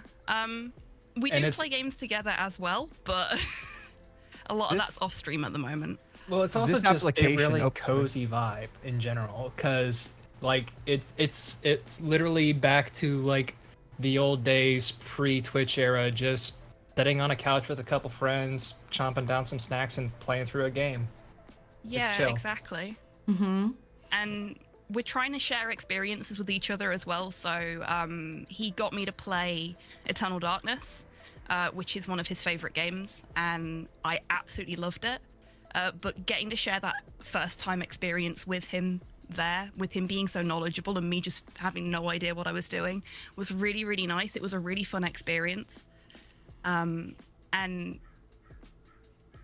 We do play games together as well, but a lot of that's off stream at the moment.
Well, it's also
This
just a
application
really
opens-
cozy vibe in general, because like it's literally back to like the old days pre-Twitch era, just sitting on a couch with a couple friends, chomping down some snacks and playing through a game.
Yeah,
chill.
exactly.
Mm-hmm.
And we're trying to share experiences with each other as well. So he got me to play Eternal Darkness, which is one of his favorite games, and I absolutely loved it. But getting to share that first time experience with him there, with him being so knowledgeable and me just having no idea what I was doing, was really, really nice. It was a really fun experience. And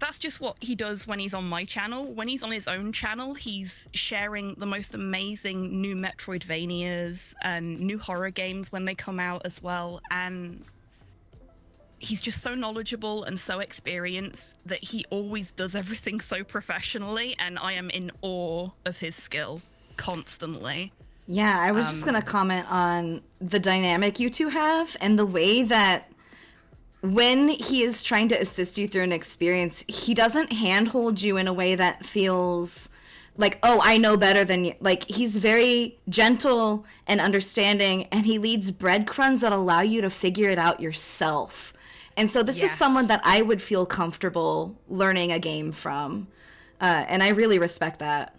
that's just what he does when he's on my channel. When he's on his own channel, he's sharing the most amazing new Metroidvanias and new horror games when they come out as well. And he's just so knowledgeable and so experienced that he always does everything so professionally, and I am in awe of his skill constantly.
Yeah, I was just going to comment on the dynamic you two have and the way that when he is trying to assist you through an experience, he doesn't handhold you in a way that feels like, oh, I know better than you. Like, he's very gentle and understanding, and he leaves breadcrumbs that allow you to figure it out yourself. And so this is someone that I would feel comfortable learning a game from. And I really respect that.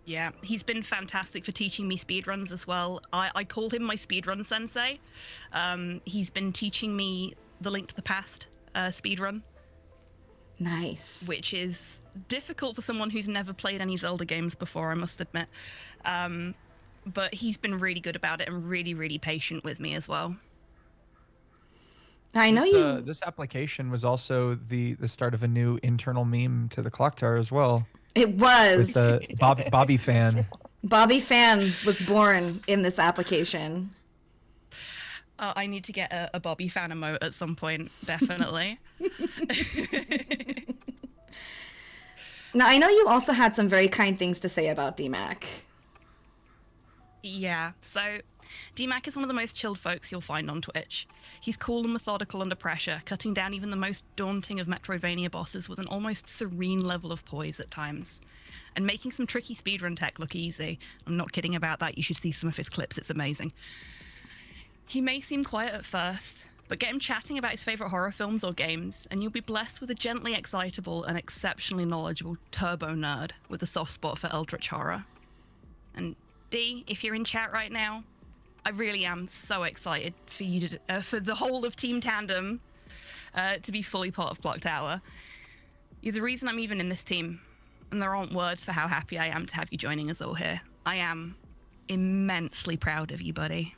Yeah, he's been fantastic for teaching me speedruns as well. I call him my speedrun sensei. He's been teaching me the Link to the Past speedrun.
Nice.
Which is difficult for someone who's never played any Zelda games before, I must admit. But he's been really good about it and really, really patient with me as well.
I know
This application was also the start of a new internal meme to the Clock Tower as well.
It was.
With the Bobby fan.
Bobby fan was born in this application.
I need to get a Bobby fan emote at some point, definitely.
Now, I know you also had some very kind things to say about DMAC.
Yeah, so DMAC is one of the most chilled folks you'll find on Twitch. He's cool and methodical under pressure, cutting down even the most daunting of Metroidvania bosses with an almost serene level of poise at times, and making some tricky speedrun tech look easy. I'm not kidding about that, you should see some of his clips, it's amazing. He may seem quiet at first, but get him chatting about his favourite horror films or games, and you'll be blessed with a gently excitable and exceptionally knowledgeable turbo nerd with a soft spot for eldritch horror. And D, if you're in chat right now, I really am so excited for you to, for the whole of Team Tandem to be fully part of Clock Tower. You're the reason I'm even in this team, and there aren't words for how happy I am to have you joining us all here. I am immensely proud of you, buddy.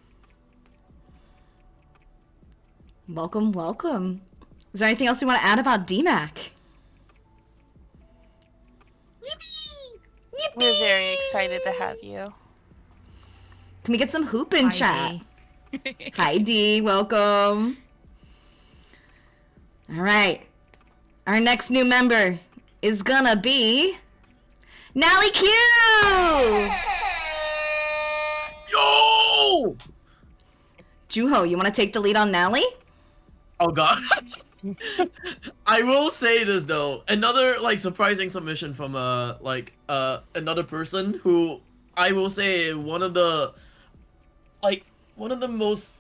Welcome, welcome. Is there anything else you want to add about DMAC?
We're very excited to have you.
Can we get some hoop in chat? Hi, D. Welcome. All right. Our next new member is gonna be Nally Q!
Yo!
Juho, you want to take the lead on Nally?
Oh god. I will say this though, another like surprising submission from another person who I will say one of the most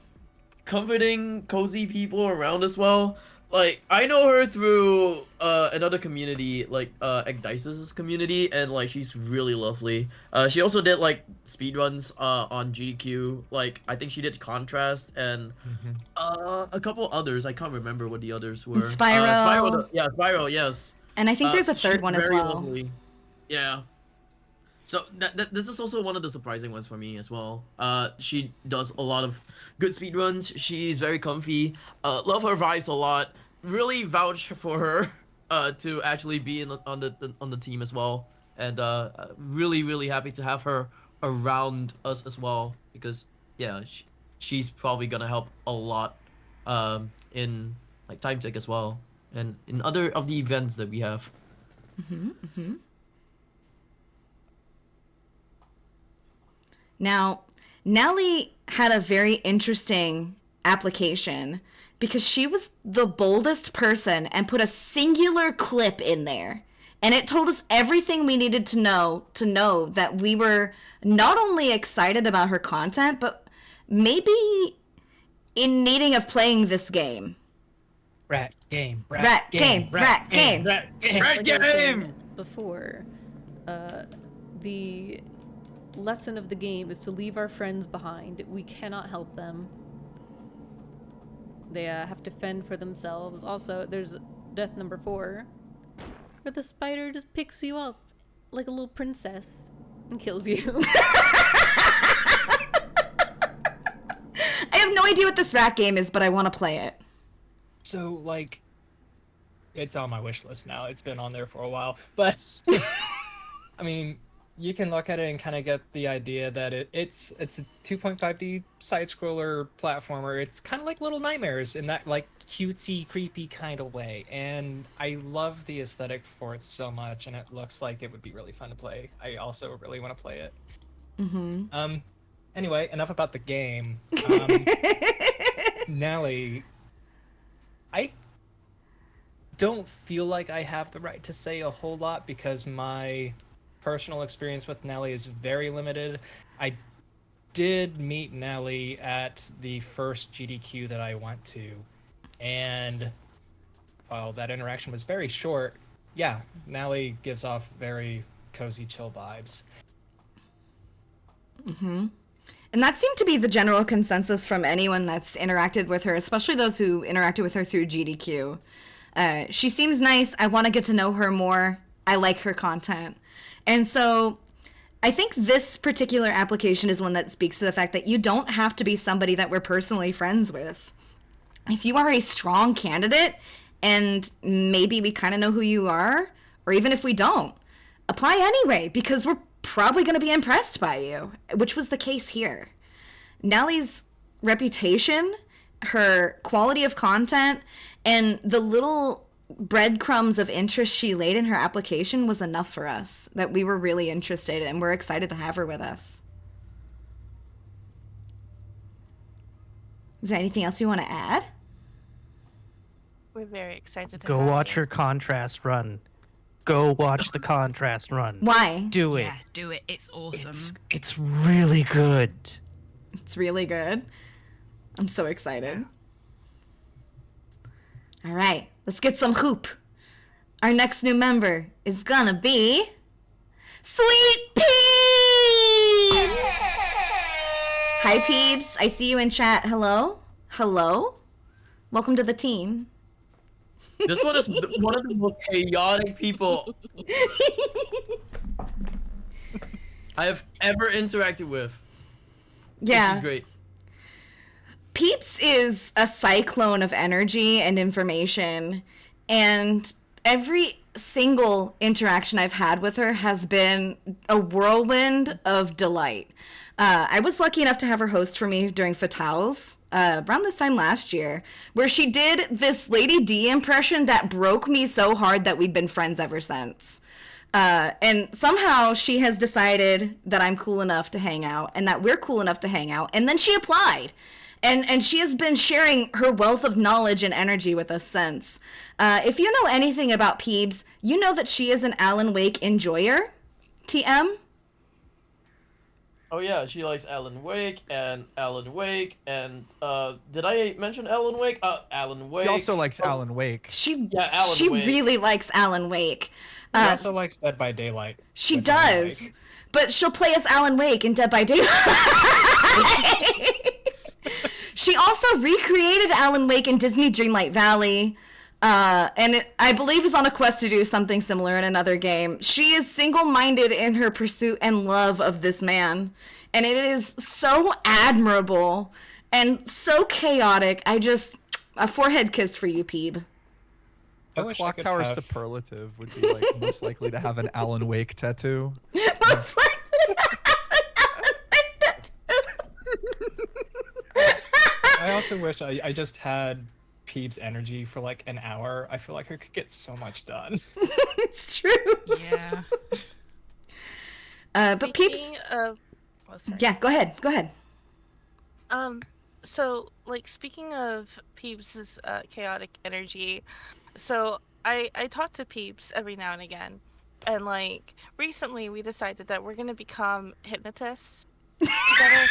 comforting, cozy people around as well. Like, I know her through another community, like Ecdisis's community, and like she's really lovely. She also did like speedruns on GDQ. Like, I think she did Contrast and a couple others. I can't remember what the others were.
Spyro.
Spyro, yes.
And I think there's a third
she's
one as
very
well.
Lovely. Yeah. So this is also one of the surprising ones for me as well. She does a lot of good speedruns. She's very comfy. Love her vibes a lot. Really vouch for her to actually be on the team as well. And really happy to have her around us as well, because yeah, she's probably gonna help a lot in like Time Tick as well, and in other of the events that we have.
Now, Nelly had a very interesting application because she was the boldest person and put a singular clip in there. And it told us everything we needed to know that we were not only excited about her content, but maybe in needing of playing this game.
Rat game.
Rat game.
Rat game.
Like I was saying before, the lesson of the game is to leave our friends behind. We cannot help them. They have to fend for themselves. Also, there's death number 4, where the spider just picks you up like a little princess and kills you.
I have no idea what this rat game is, but I want to play it.
So, like, it's on my wish list now. It's been on there for a while, but I mean, you can look at it and kind of get the idea that it's a 2.5D side scroller platformer. It's kind of like Little Nightmares in that like cutesy, creepy kind of way, and I love the aesthetic for it so much, and it looks like it would be really fun to play. I also really want to play it. Anyway, enough about the game. Nelly, I don't feel like I have the right to say a whole lot because my personal experience with Nelly is very limited. I did meet Nelly at the first GDQ that I went to, and while that interaction was very short, yeah, Nelly gives off very cozy, chill vibes.
And that seemed to be the general consensus from anyone that's interacted with her, especially those who interacted with her through GDQ. She seems nice. I want to get to know her more. I like her content. And so I think this particular application is one that speaks to the fact that you don't have to be somebody that we're personally friends with. If you are a strong candidate and maybe we kind of know who you are, or even if we don't, apply anyway because we're probably going to be impressed by you, which was the case here. Nelly's reputation, her quality of content, and the little breadcrumbs of interest she laid in her application was enough for us that we were really interested and we're excited to have her with us. Is there anything else you want to add?
We're very excited to
Go
have
watch
you.
her contrast run. Go watch the contrast run.
Why?
Do it.
Yeah, do it. It's awesome.
It's really good.
It's really good. I'm so excited. All right, let's get some hoop. Our next new member is gonna be Sweet Peeps! Hi, Peeps. I see you in chat. Hello? Hello? Welcome to the team.
This one is one of the most chaotic people I have ever interacted with.
Yeah.
This is great.
Peeps is a cyclone of energy and information, and every single interaction I've had with her has been a whirlwind of delight. I was lucky enough to have her host for me during Fatales around this time last year, where she did this Lady D impression that broke me so hard that we'd been friends ever since. And somehow she has decided that I'm cool enough to hang out and that we're cool enough to hang out. And then she applied. And she has been sharing her wealth of knowledge and energy with us since. If you know anything about Peebs, you know that she is an Alan Wake enjoyer. TM?
Oh yeah, she likes Alan Wake, and did I mention Alan Wake? Alan Wake.
He also likes Alan Wake.
She
Alan Wake.
really likes Alan Wake.
He also likes Dead by Daylight.
She
which I
does.
like.
But she'll play as Alan Wake in Dead by Daylight. She also recreated Alan Wake in Disney Dreamlight Valley. And I believe is on a quest to do something similar in another game. She is single-minded in her pursuit and love of this man. And it is so admirable and so chaotic. A forehead kiss for you, Peeb.
I
Our
wish I
clock
could
tower
have-
superlative would be like most likely to have an Alan Wake tattoo.
Most likely.
I also wish I just had Peeb's energy for like an hour. I feel like I could get so much done.
It's true.
Yeah.
But Peeps.
Speaking of, oh, sorry.
Yeah, go ahead. Go ahead.
So like speaking of Peeps' chaotic energy, so I talk to Peeps every now and again, and like recently we decided that we're gonna become hypnotists together.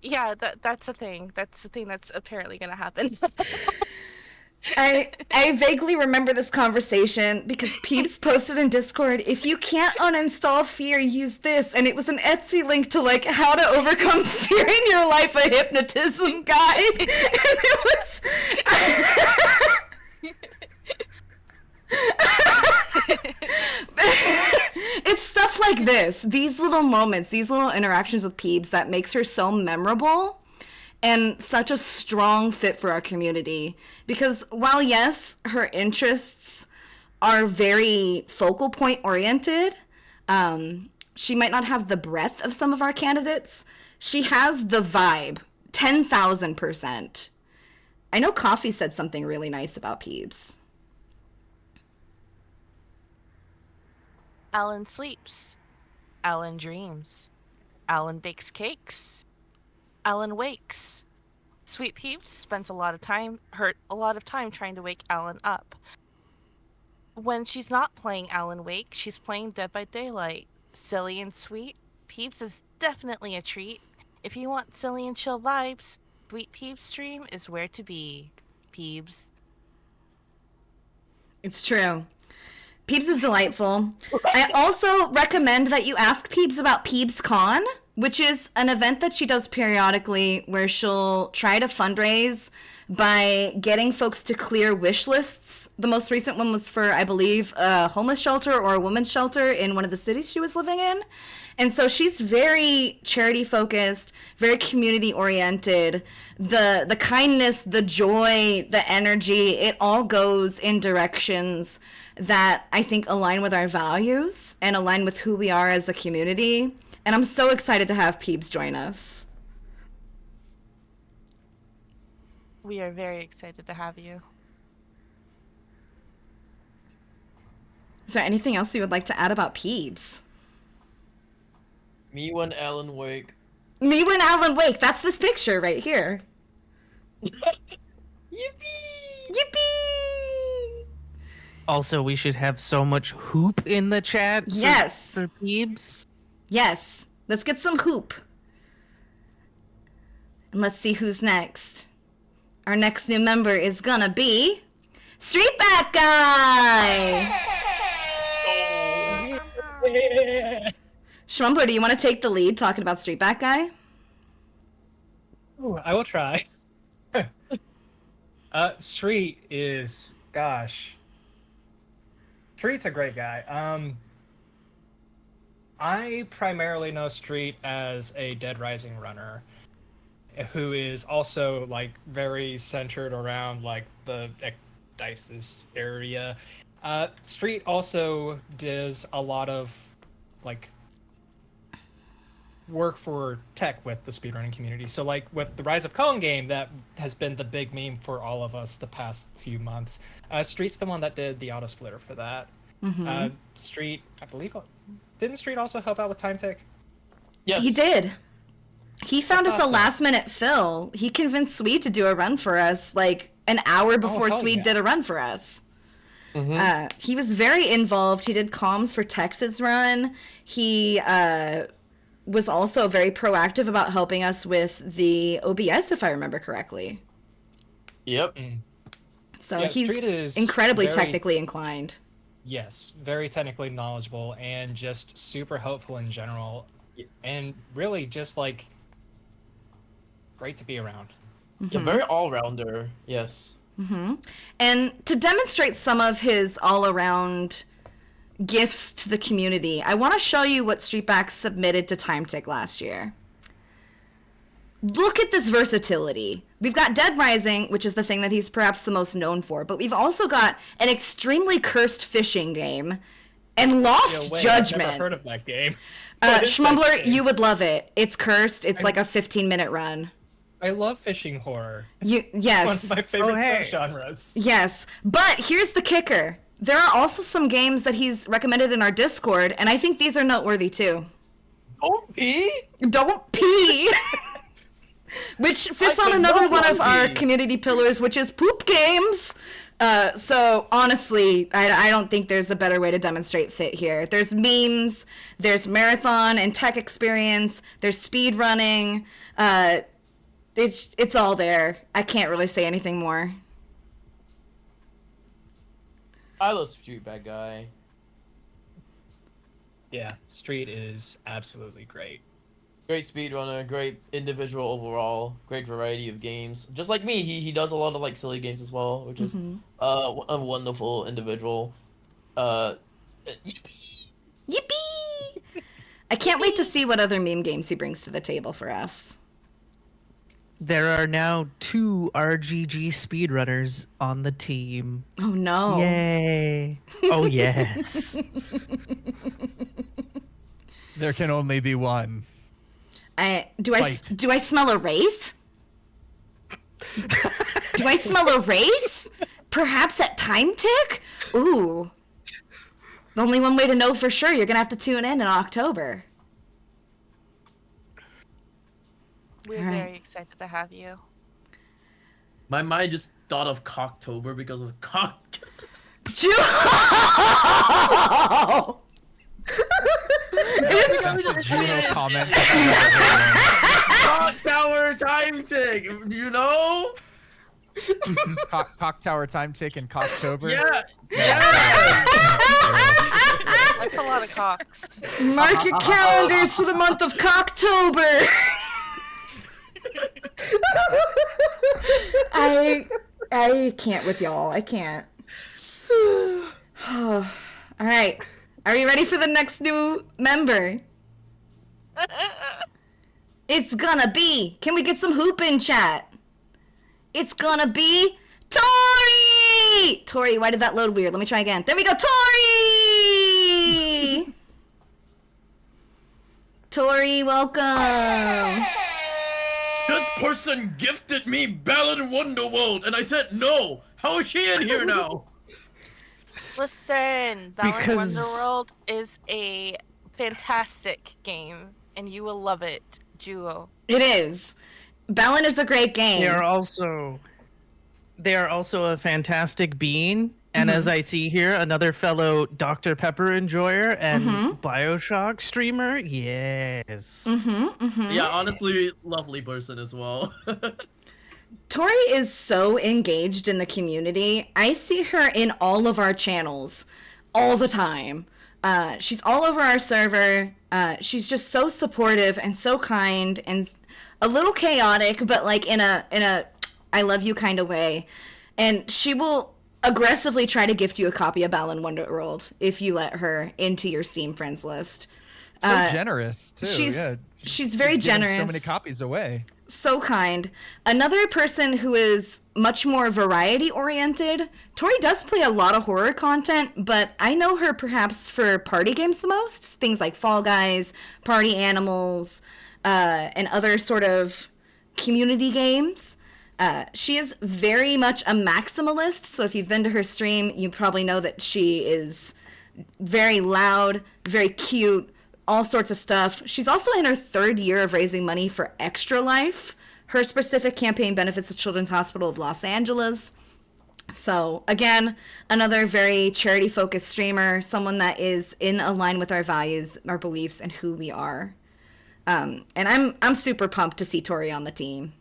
Yeah, that's a thing. That's a thing that's apparently gonna happen.
I vaguely remember this conversation because Peeps posted in Discord, if you can't uninstall fear, use this. And it was an Etsy link to like how to overcome fear in your life, a hypnotism guide. And it was it's stuff like this, these little moments, these little interactions with Peebs that makes her so memorable. and such a strong fit for our community. Because while, yes, her interests are very focal point oriented, she might not have the breadth of some of our candidates. She has the vibe, 10,000%. I know Coffee said something really nice about Peebs.
Alan sleeps. Alan dreams. Alan bakes cakes. Alan wakes. Sweet Peeps spends a lot of time trying to wake Alan up. When she's not playing Alan Wake, she's playing Dead by Daylight. Silly and sweet, Peeps is definitely a treat. If you want silly and chill vibes, Sweet Peeps stream is where to be. Peebs.
It's true. Peebs is delightful. I also recommend that you ask Peebs about Peebs Con, which is an event that she does periodically where she'll try to fundraise by getting folks to clear wish lists. The most recent one was for, I believe, a homeless shelter or a women's shelter in one of the cities she was living in. And so she's very charity focused, very community oriented. The kindness, the joy, the energy, it all goes in directions that I think align with our values and align with who we are as a community. And I'm so excited to have Peebs join us.
We are very excited to have you.
Is there anything else you would like to add about Peebs?
Me when Alan Wake.
Me when Alan Wake. That's this picture right here.
Yippee!
Yippee!
Also, we should have so much hoop in the chat.
Yes.
For Peebs.
Yes. Let's get some hoop. And let's see who's next. Our next new member is gonna be Streetback Guy! Schmumbler, do you want to take the lead talking about Streetback Guy?
Ooh, I will try. Street is, gosh. Street's a great guy. I primarily know Street as a Dead Rising runner, who is also like very centered around like the Dices area. Street also does a lot of like work for tech with the speedrunning community. So like with the Rise of Kong game, that has been the big meme for all of us the past few months. Street's the one that did the auto splitter for that.
Mm-hmm.
Street, I believe, didn't Street also help out with time tick?
Yes.
He did. He found us a
awesome.
last minute fill. He convinced Swede to do a run for us like an hour before
hell
Swede
yeah.
did a run for us. He was very involved. He did comms for Texas run. He was also very proactive about helping us with the OBS, if I remember correctly.
Yep.
So
Yeah,
he's
Street is
incredibly
very-
technically inclined.
Yes, very technically knowledgeable and just super helpful in general. And really just like great to be around.
Yeah, very all-rounder. Yes.
And to demonstrate some of his all-around gifts to the community, I want to show you what Streetback submitted to TimeTick last year. Look at this versatility. We've got Dead Rising, which is the thing that he's perhaps the most known for, but we've also got an extremely cursed fishing game and Lost
I've
Judgment.
never heard of that game. What is that
Schmumbler,
game?
you would love it. It's cursed. It's like a 15-minute run.
I love fishing horror.
Yes.
One of my favorite
hey.
subgenres.
Yes, but here's the kicker. There are also some games that he's recommended in our Discord, and I think these are noteworthy too.
Don't pee.
Don't pee! Which fits
I
on another
cannot
one of our
pee.
community pillars, which is poop games. So honestly, I don't think there's a better way to demonstrate fit here. There's memes, there's marathon and tech experience, there's speed running. It's all there. I can't really say anything more.
I love Streetback Guy.
Yeah, Street is absolutely great.
Great speedrunner, great individual overall, great variety of games. Just like me, he does a lot of like silly games as well, which is a wonderful individual.
Yippee! I can't wait to see what other meme games he brings to the table for us.
There are now 2 RGG speedrunners on the team.
Oh no.
Yay. Oh, yes.
There can only be one.
Do
Fight.
I smell a race? Do I smell a race? Perhaps at Time Tick? Ooh. Only one way to know for sure. You're gonna have to tune in October.
We're
All right.
very excited to have you.
My mind just thought of Cocktober because of cock.
Ju-
That's Juno comment.
Cock Tower Time Tick, you know?
Cock Tower Time Tick and Cocktober.
Yeah.
That's a lot of cocks.
Mark your calendars for the month of Cocktober. I can't with y'all. I can't. All right. Are you ready for the next new member? It's gonna be. Can we get some hoop in chat? It's gonna be Tori! Tori, why did that load weird? Let me try again. There we go, Tori! Tori, welcome.
This person gifted me Balan Wonderworld, and I said no. How is she in here now?
Listen, Balan
Because-
Wonderworld is a fantastic game, and you will love it, Duo.
It is. Balan is a great game.
They are also a fantastic bean, and as I see here, another fellow Dr. Pepper enjoyer and BioShock streamer. Yes.
Yeah, honestly, lovely person as well.
Tori is so engaged in the community. I see her in all of our channels all the time. She's all over our server. She's just so supportive and so kind and a little chaotic, but like in a I love you kind of way. And she will aggressively try to gift you a copy of Balan Wonderworld if you let her into your Steam friends list.
So generous too.
She's
yeah.
she's very
Giving
generous.
So many copies away.
So kind. Another person who is much more variety oriented. Tori does play a lot of horror content, but I know her perhaps for party games the most. Things like Fall Guys, Party Animals, and other sort of community games. She is very much a maximalist, so if you've been to her stream, you probably know that she is very loud, very cute, all sorts of stuff. She's also in her 3rd year of raising money for Extra Life. Her specific campaign benefits the Children's Hospital of Los Angeles. So, again, another very charity-focused streamer, someone that is in line with our values, our beliefs, and who we are. And I'm super pumped to see Tori on the team.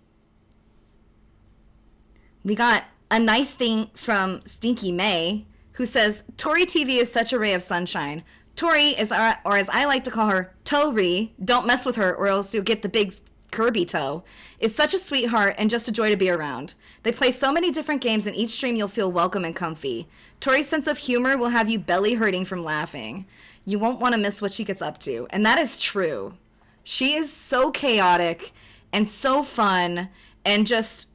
We got a nice thing from Stinky May, who says, Tori TV is such a ray of sunshine. Tori is, or as I like to call her, Tori, don't mess with her or else you'll get the big Kirby toe, is such a sweetheart and just a joy to be around. They play so many different games, and each stream you'll feel welcome and comfy. Tori's sense of humor will have you belly hurting from laughing. You won't want to miss what she gets up to. And that is true. She is so chaotic and so fun and just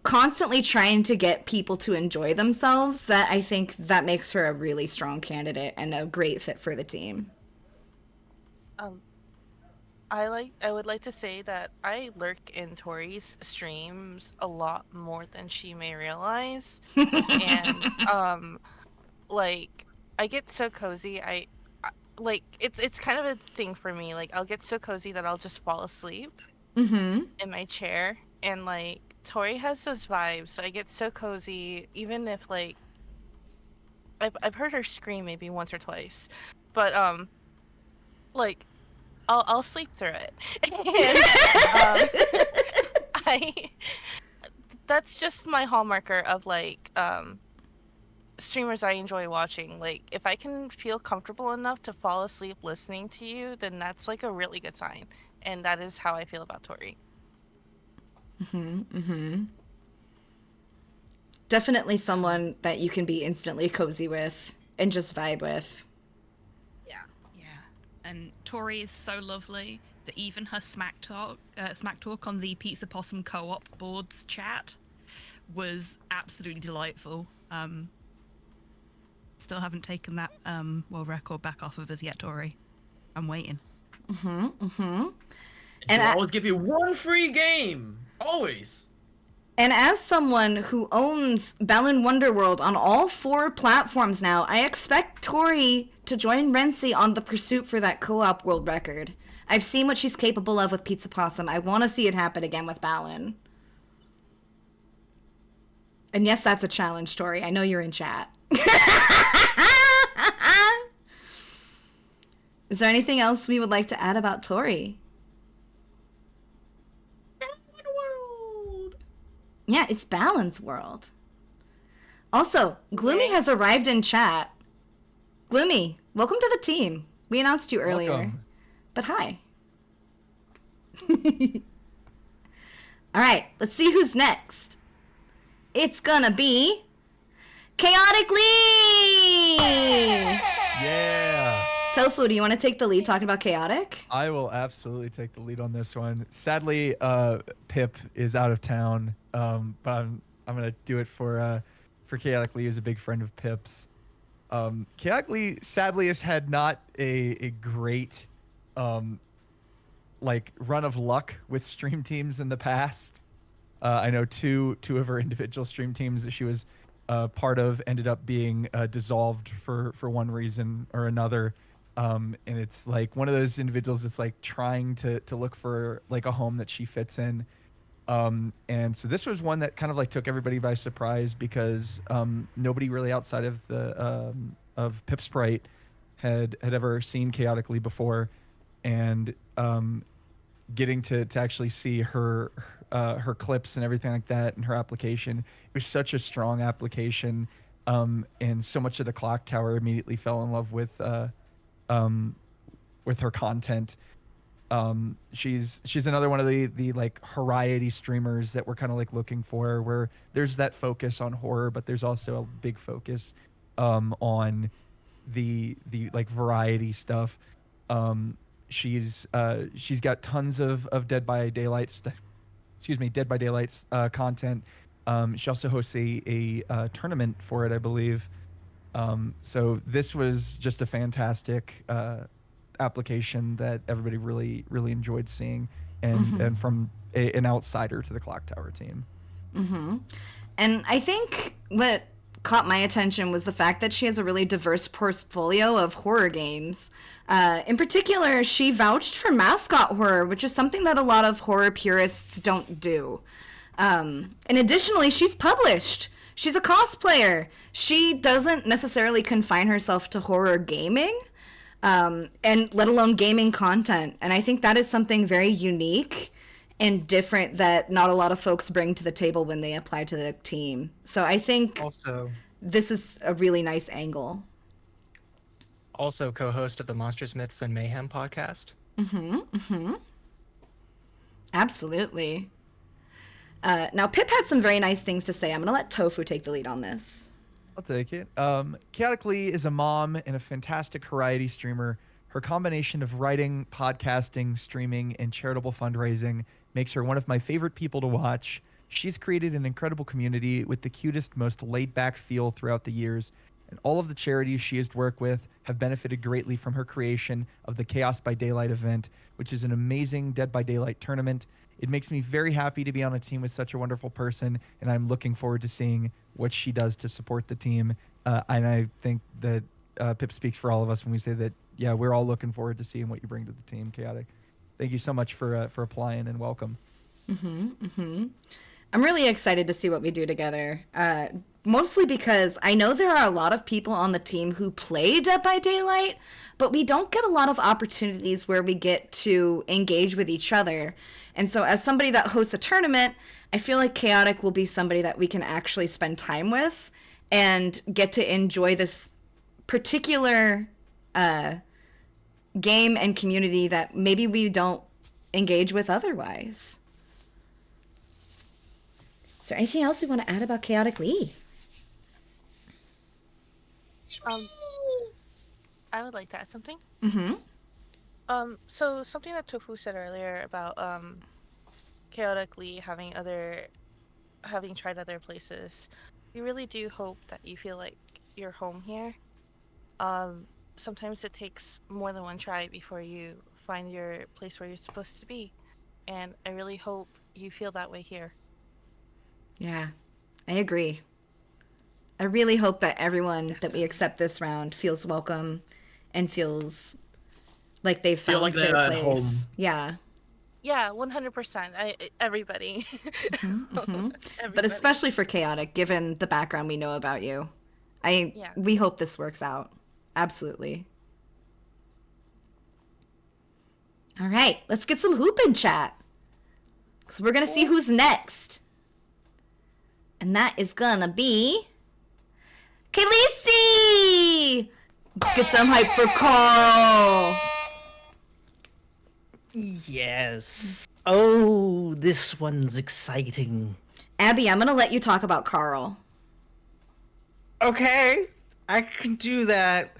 constantly trying to get people to enjoy themselves that I think that makes her a really strong candidate and a great fit for the team.
I would like to say that I lurk in Tori's streams a lot more than she may realize. And like I get so cozy. I like it's kind of a thing for me. Like I'll get so cozy that I'll just fall asleep in my chair, and like Tori has those vibes. So I get so cozy, even if like I've heard her scream maybe once or twice, but like I'll sleep through it. And, that's just my hallmarker of like streamers I enjoy watching. Like if I can feel comfortable enough to fall asleep listening to you, then that's like a really good sign, and that is how I feel about Tori.
Definitely someone that you can be instantly cozy with and just vibe with.
Yeah. And Tori is so lovely. that even her smack talk on the Pizza Possum co-op boards chat was absolutely delightful. Still haven't taken that world record back off of us yet, Tori. I'm waiting.
And I'll always give you one free game. Always.
And as someone who owns Balan Wonderworld on all 4 platforms now, I expect Tori to join Renzi on the pursuit for that co-op world record. I've seen what she's capable of with Pizza Possum. I want to see it happen again with Balan. And yes, that's a challenge, Tori. I know you're in chat. Is there anything else we would like to add about Tori? Yeah, it's Balan's world. Also, Gloomy has arrived in chat. Gloomy, welcome to the team. We announced you earlier.
Welcome.
But hi. All right, let's see who's next. It's gonna be Chaotic Lee!
Yeah.
Tofu, do you want to take the lead talking about Chaotic?
I will absolutely take the lead on this one. Sadly, Pip is out of town, but I'm gonna do it for Chaotic Lee, who's a big friend of Pip's. Chaotic Lee sadly has had not a great like run of luck with stream teams in the past. I know two of her individual stream teams that she was part of ended up being dissolved for one reason or another. And it's like one of those individuals that's like trying to look for like a home that she fits in. And so this was one that kind of like took everybody by surprise because nobody really outside of the of Pip Sprite had ever seen Chaotic Lee before, and getting to actually see her clips and everything like that and her application, it was such a strong application, and so much of the Clock Tower immediately fell in love with her content. She's another one of the like variety streamers that we're kind of like looking for, where there's that focus on horror, but there's also a big focus on the like variety stuff. She's got tons of Dead by Daylight's content. She also hosts a tournament for it, I believe. So this was just a fantastic application that everybody really enjoyed seeing, and from an outsider to the Clock Tower team.
And I think what caught my attention was the fact that she has a really diverse portfolio of horror games. In particular, she vouched for mascot horror, which is something that a lot of horror purists don't do. And additionally, she's published. She's a cosplayer. She doesn't necessarily confine herself to horror gaming, and let alone gaming content. And I think that is something very unique and different that not a lot of folks bring to the table when they apply to the team. So I think
Also,
this is a really nice angle.
also co-host of the Monsters, Myths, and Mayhem podcast.
Absolutely. Now, Pip had some very nice things to say. I'm going to let Tofu take the lead on this.
I'll take it. Chaotic Lee is a mom and a fantastic variety streamer. Her combination of writing, podcasting, streaming, and charitable fundraising makes her one of my favorite people to watch. She's created an incredible community with the cutest, most laid-back feel throughout the years, and all of the charities she has worked with have benefited greatly from her creation of the Chaos by Daylight event, which is an amazing Dead by Daylight tournament. It makes me very happy to be on a team with such a wonderful person, and I'm looking forward to seeing what she does to support the team. And I think that Pip speaks for all of us when we say that, yeah, we're all looking forward to seeing what you bring to the team, Chaotic. Thank you so much for applying, and welcome.
I'm really excited to see what we do together. Mostly because I know there are a lot of people on the team who play Dead by Daylight, but we don't get a lot of opportunities where we get to engage with each other. And so as somebody that hosts a tournament, I feel like Chaotic will be somebody that we can actually spend time with and get to enjoy this particular game and community that maybe we don't engage with otherwise. Is there anything else we want to add about Chaotic Lee?
I would like to add something. So something that Tofu said earlier about chaotically having tried other places, we really do hope that you feel like you're home here. Um, Sometimes it takes more than one try before you find your place where you're supposed to be, and I really hope you feel that way here.
Yeah, I agree. I really hope that everyone that we accept this round feels welcome and feels like they've
Feel
found
like
their
they're at
place.
home.
Yeah.
Yeah, 100%. Everybody.
But
Everybody.
especially for Chaotic, given the background we know about you.
Yeah.
We hope this works out. Absolutely. All right, let's get some hoop in chat. Because we're going to see who's next. And that is going to be Khaleesi! Let's get some hype for Carl.
Yes. Oh, this one's exciting.
Abby, I'm going to let you talk about Carl.
Okay, I can do that.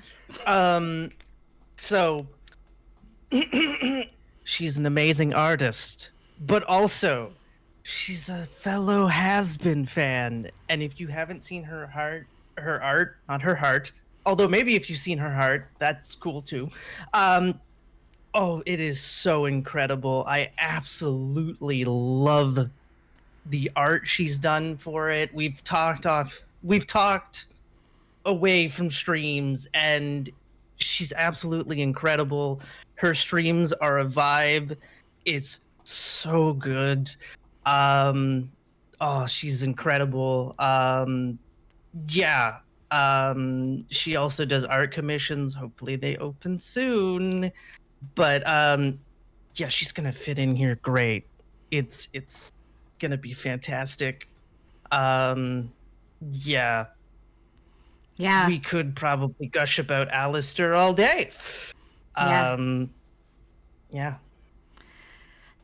So she's an amazing artist, but also she's a fellow has-been fan. And if you haven't seen her art, not her heart, although maybe if you've seen her heart, that's cool too. Oh, it is so incredible. I absolutely love the art she's done for it. We've talked away from streams, and she's absolutely incredible. Her streams are a vibe. It's so good. Oh, she's incredible. Yeah. She also does art commissions. Hopefully they open soon. But yeah, she's gonna fit in here great. It's gonna be fantastic. Yeah.
Yeah.
We could probably gush about Alistair all day.
Yeah.
Yeah.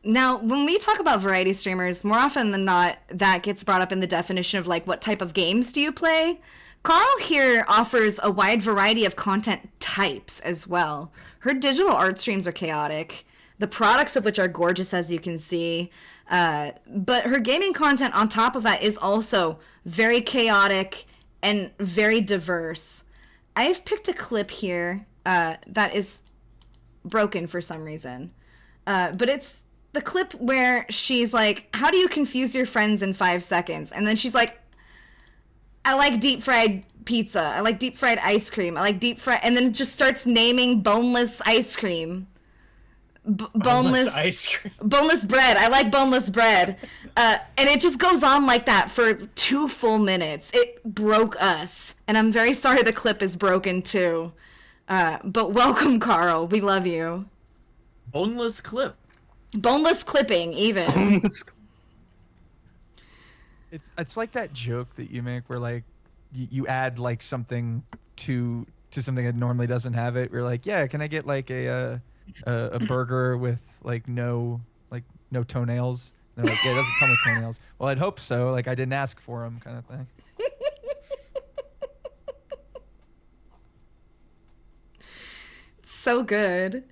Now, when we talk about variety streamers, more often than not, that gets brought up in the definition of like, what type of games do you play? Carl here offers a wide variety of content types as well. Her digital art streams are chaotic, the products of which are gorgeous, as you can see. But her gaming content on top of that is also very chaotic and very diverse. I've picked a clip here that is broken for some reason. But it's the clip where she's like, how do you confuse your friends in 5 seconds? And then she's like, I like deep fried pizza. I like deep fried ice cream. I like deep fried, and then it just starts naming boneless ice cream. Boneless
ice cream.
Boneless bread. I like boneless bread. And it just goes on like that for 2 full minutes. It broke us. And I'm very sorry the clip is broken too. But welcome, Carl. We love you.
Boneless clip.
Boneless clipping, even.
It's like that joke that you make where like you add like something to something that normally doesn't have it. We're like, yeah, can I get like a burger with like no toenails? And they're like, yeah, it doesn't come with toenails. Well, I'd hope so. Like I didn't ask for them, kind of thing.
So good.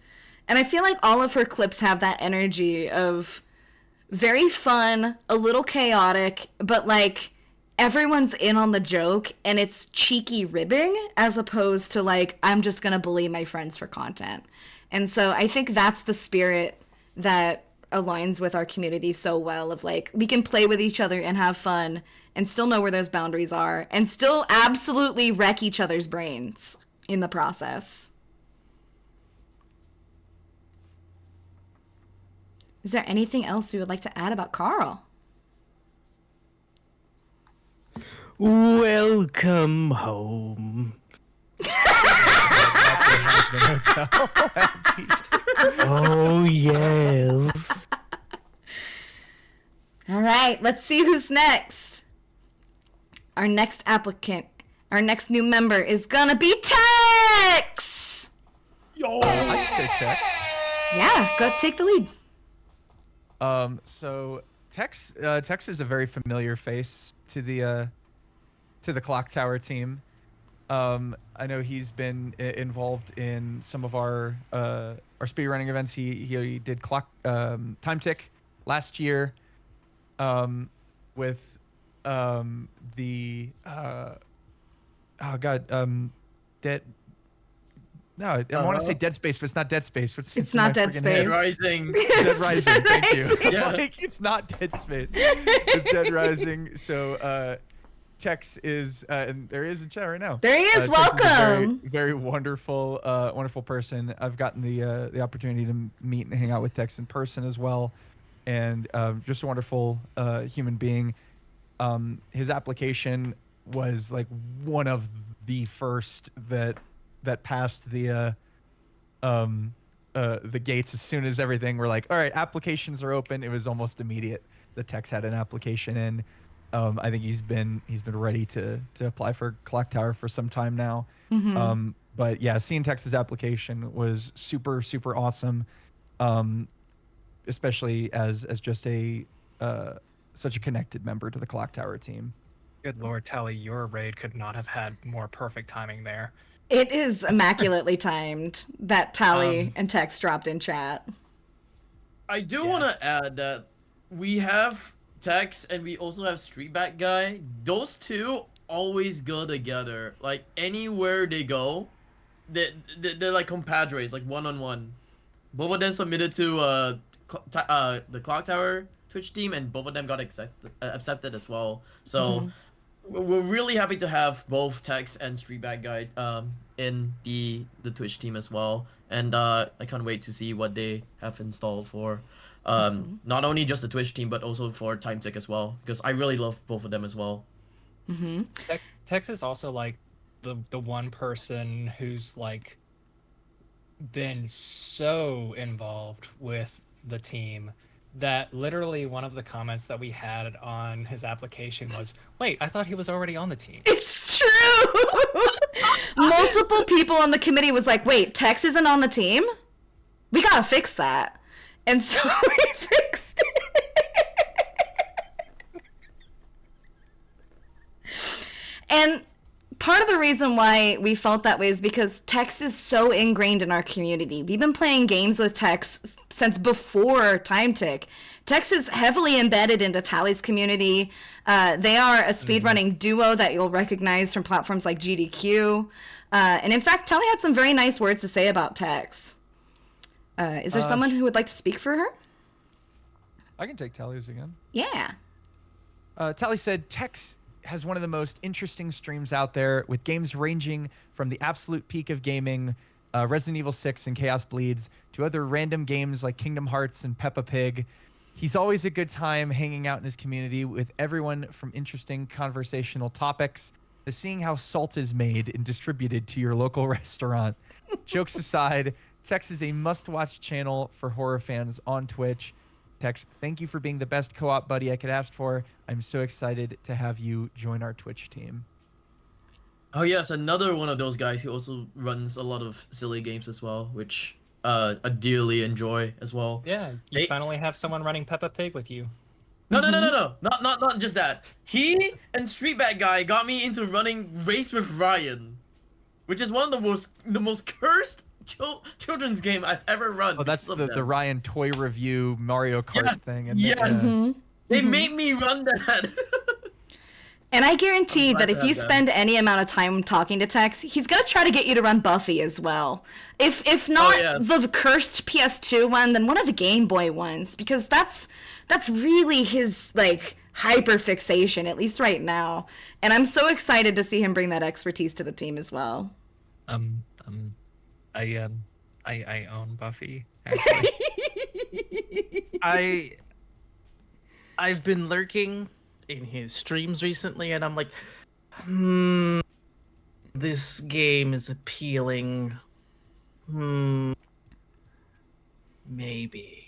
And I feel like all of her clips have that energy of very fun, a little chaotic, but like everyone's in on the joke and it's cheeky ribbing as opposed to like, I'm just going to bully my friends for content. And so I think that's the spirit that aligns with our community so well of like, we can play with each other and have fun and still know where those boundaries are and still absolutely wreck each other's brains in the process. Is there anything else you would like to add about Carl?
Welcome home. Oh, yes.
All right, let's see who's next. Our next applicant, our next new member is gonna be Tex!
Yo, I can take Tex.
Yeah, go take the lead.
So Tex is a very familiar face to the Clock Tower team. I know he's been involved in some of our speedrunning events. He did time tick last year, with the dead. No, I want to say Dead Space, but it's not Dead Space.
It's not Dead Space.
Dead Rising.
Dead Rising. Thank you.
Yeah.
Like, it's not Dead Space. It's Dead Rising. So Tex is, and there he is in chat right now.
There he is.
Tex is a
Welcome.
very wonderful, wonderful person. I've gotten the opportunity to meet and hang out with Tex in person as well, and just a wonderful human being. His application was like one of the first that passed the gates. As soon as everything were like, all right, applications are open, it was almost immediate. The Tex had an application in. I think he's been ready to apply for Clock Tower for some time now. But yeah, seeing Tex's application was super awesome, especially as just such a connected member to the Clock Tower team.
Good Lord, Tally, your raid could not have had more perfect timing there.
It is immaculately timed that Tally and Tex dropped in chat.
I do want to add that we have Tex and we also have Streetback Guy. Those two always go together. Like, anywhere they go, they're like compadres, like one-on-one. Both of them submitted to the Clock Tower Twitch team, and both of them got accepted as well. So we're really happy to have both Tex and Streetback Guy in the Twitch team as well. And I can't wait to see what they have installed for not only just the Twitch team, but also for Time Tick as well, because I really love both of them as well.
Tex is also like the one person who's like been so involved with the team that literally one of the comments that we had on his application was, wait, I thought he was already on the team.
It's true. Multiple people on the committee was like, wait, Tex isn't on the team? We gotta fix that. And so we fixed it. And part of the reason why we felt that way is because Tex is so ingrained in our community. We've been playing games with Tex since before Time Tick. Tex is heavily embedded into Tally's community. They are a speedrunning duo that you'll recognize from platforms like GDQ. And in fact, Tally had some very nice words to say about Tex. Is there someone who would like to speak for her?
I can take Tally's again.
Yeah.
Tally said, Tex has one of the most interesting streams out there, with games ranging from the absolute peak of gaming, Resident Evil 6 and Chaos Bleeds, to other random games like Kingdom Hearts and Peppa Pig. He's always a good time hanging out in his community with everyone, from interesting conversational topics to seeing how salt is made and distributed to your local restaurant. Jokes aside, Tex is a must-watch channel for horror fans on Twitch. Tex, thank you for being the best co-op buddy I could ask for. I'm so excited to have you join our Twitch team.
Oh yes, another one of those guys who also runs a lot of silly games as well, which I dearly enjoy as well.
Yeah, you finally have someone running Peppa Pig with you.
No, not just that. He and Streetback Guy got me into running Race with Ryan, which is one of the most cursed children's game I've ever run.
Oh, that's the Ryan toy review Mario Kart thing. And
they made me run that.
And I guarantee that if you spend any amount of time talking to Tex, he's gonna try to get you to run Buffy as well. If not the cursed PS2 one, then one of the Game Boy ones, because that's really his like hyper fixation, at least right now. And I'm so excited to see him bring that expertise to the team as well.
I own Buffy, actually.
I've been lurking in his streams recently, and I'm like, this game is appealing. Maybe.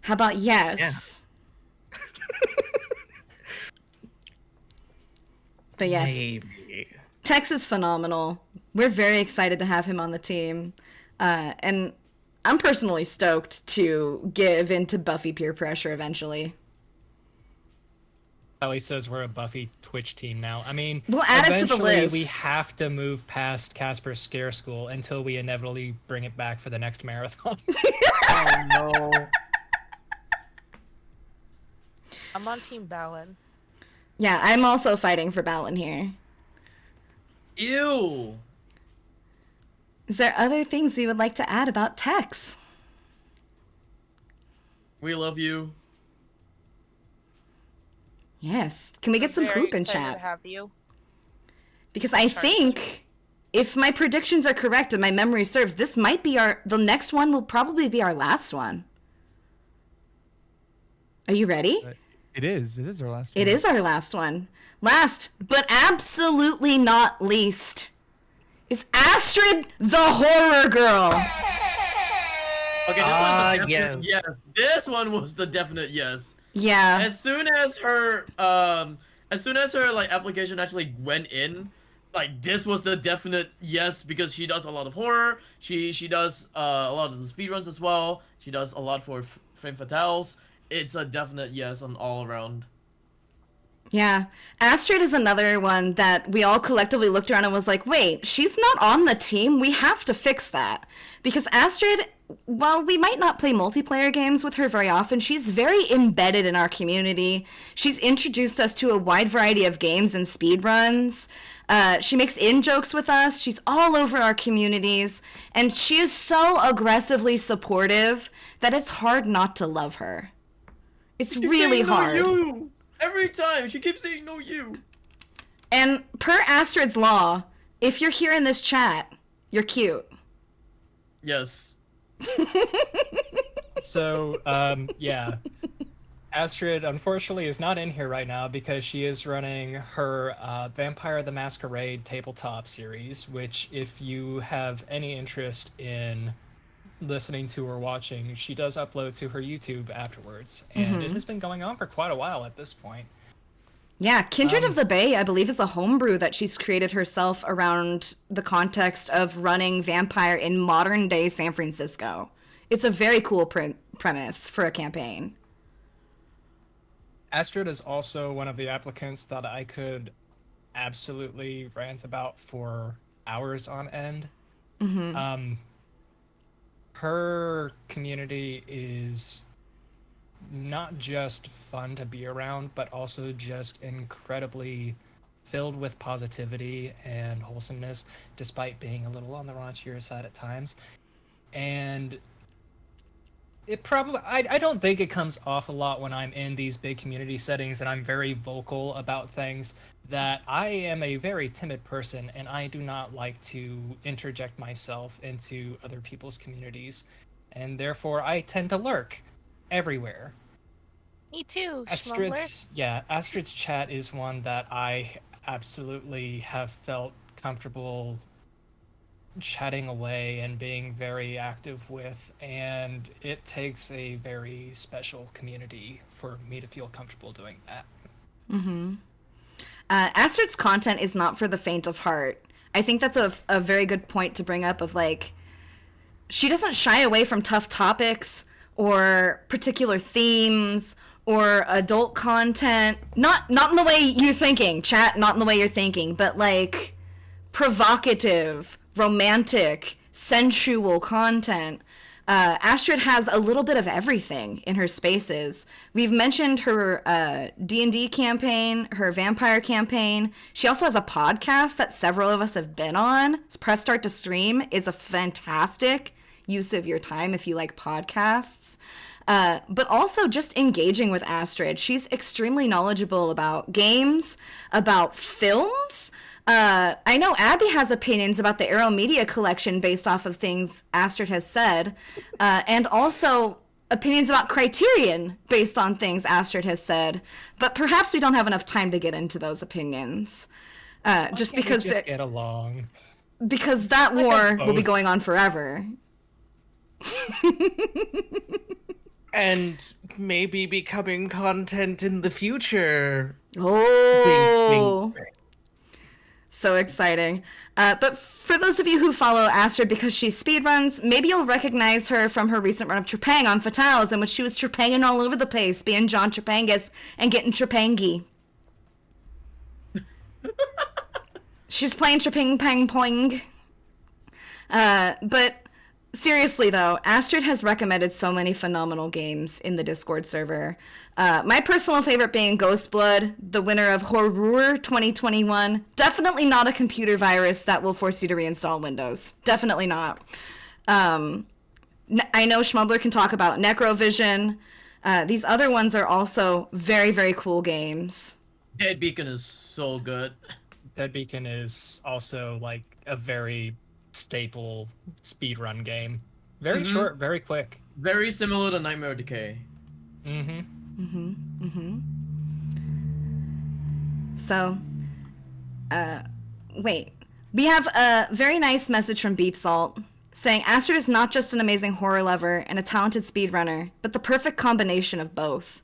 How about yes?
Yeah.
But yes.
Maybe.
Tex is phenomenal. We're very excited to have him on the team. And I'm personally stoked to give into Buffy peer pressure eventually.
Ellie says we're a Buffy Twitch team now. I mean,
We'll add it to the
eventually
list.
we have to move past Casper's Scare School until we inevitably bring it back for the next marathon.
Oh no.
I'm on Team Balin.
Yeah, I'm also fighting for Balin here.
Ew.
Is there other things we would like to add about Tex?
We love you.
Yes. Can we get some
Very
hoop in
excited
chat?
to have you.
Because I think, if my predictions are correct and my memory serves, this might be the next one will probably be our last one. Are you ready?
It is our last one.
It is our last one. Last, but absolutely not least, is Astrid the Horror Girl.
Okay, this was the
yes.
yes. This one was the definite yes.
Yeah.
As soon as her like application actually went in, like this was the definite yes, because she does a lot of horror. She does a lot of the speedruns as well. She does a lot for Femme Fatales. It's a definite yes on all around.
Yeah. Astrid is another one that we all collectively looked around and was like, wait, she's not on the team. We have to fix that. Because Astrid, while we might not play multiplayer games with her very often, she's very embedded in our community. She's introduced us to a wide variety of games and speedruns. She makes in-jokes with us. She's all over our communities. And she is so aggressively supportive that it's hard not to love her. It's really hard.
No, you. Every time she keeps saying no you.
And per Astrid's law, if you're here in this chat, you're cute.
Yes.
So, yeah. Astrid, unfortunately, is not in here right now because she is running her Vampire the Masquerade tabletop series, which, if you have any interest in listening to or watching, she does upload to her YouTube afterwards. And it has been going on for quite a while at this point.
Yeah, Kindred of the Bay, I believe, is a homebrew that she's created herself around the context of running Vampire in modern-day San Francisco. It's a very cool premise for a campaign.
Astrid is also one of the applicants that I could absolutely rant about for hours on end. Her community is not just fun to be around, but also just incredibly filled with positivity and wholesomeness, despite being a little on the raunchier side at times. And it probably, I don't think it comes off a lot when I'm in these big community settings and I'm very vocal about things, that I am a very timid person and I do not like to interject myself into other people's communities. And therefore I tend to lurk everywhere.
Me too,
Astrid's chat is one that I absolutely have felt comfortable chatting away and being very active with, and it takes a very special community for me to feel comfortable doing that.
Astrid's content is not for the faint of heart. I think that's a very good point to bring up of, like, she doesn't shy away from tough topics or particular themes or adult content. Not in the way you're thinking, chat, not in the way you're thinking, but, like, provocative, romantic, sensual content. Astrid has a little bit of everything in her spaces. We've mentioned her D&D campaign, her vampire campaign. She also has a podcast that several of us have been on. Press Start to Stream is a fantastic use of your time if you like podcasts. But also just engaging with Astrid. She's extremely knowledgeable about games, about films. I know Abby has opinions about the Arrow Media Collection based off of things Astrid has said, and also opinions about Criterion based on things Astrid has said. But perhaps we don't have enough time to get into those opinions, just because
get along.
Because that war will be going on forever.
And maybe becoming content in the future.
Oh.
Wink, wink.
So exciting. But for those of you who follow Astrid because she speedruns, maybe you'll recognize her from her recent run of Trepang on Fatales, in which she was trepanging all over the place, being John Trepangus and getting trepangy. She's playing Traping Pang Poing. But seriously, though, Astrid has recommended so many phenomenal games in the Discord server. My personal favorite being Ghost Blood, the winner of Horror 2021. Definitely not a computer virus that will force you to reinstall Windows. Definitely not. I know Schmumbler can talk about Necrovision. These other ones are also very, very cool games.
Dead Beacon is so good.
Dead Beacon is also like a very staple speedrun game. Very short, very quick.
Very similar to Nightmare Decay.
So, wait. We have a very nice message from Beep Salt saying Astrid is not just an amazing horror lover and a talented speedrunner, but the perfect combination of both.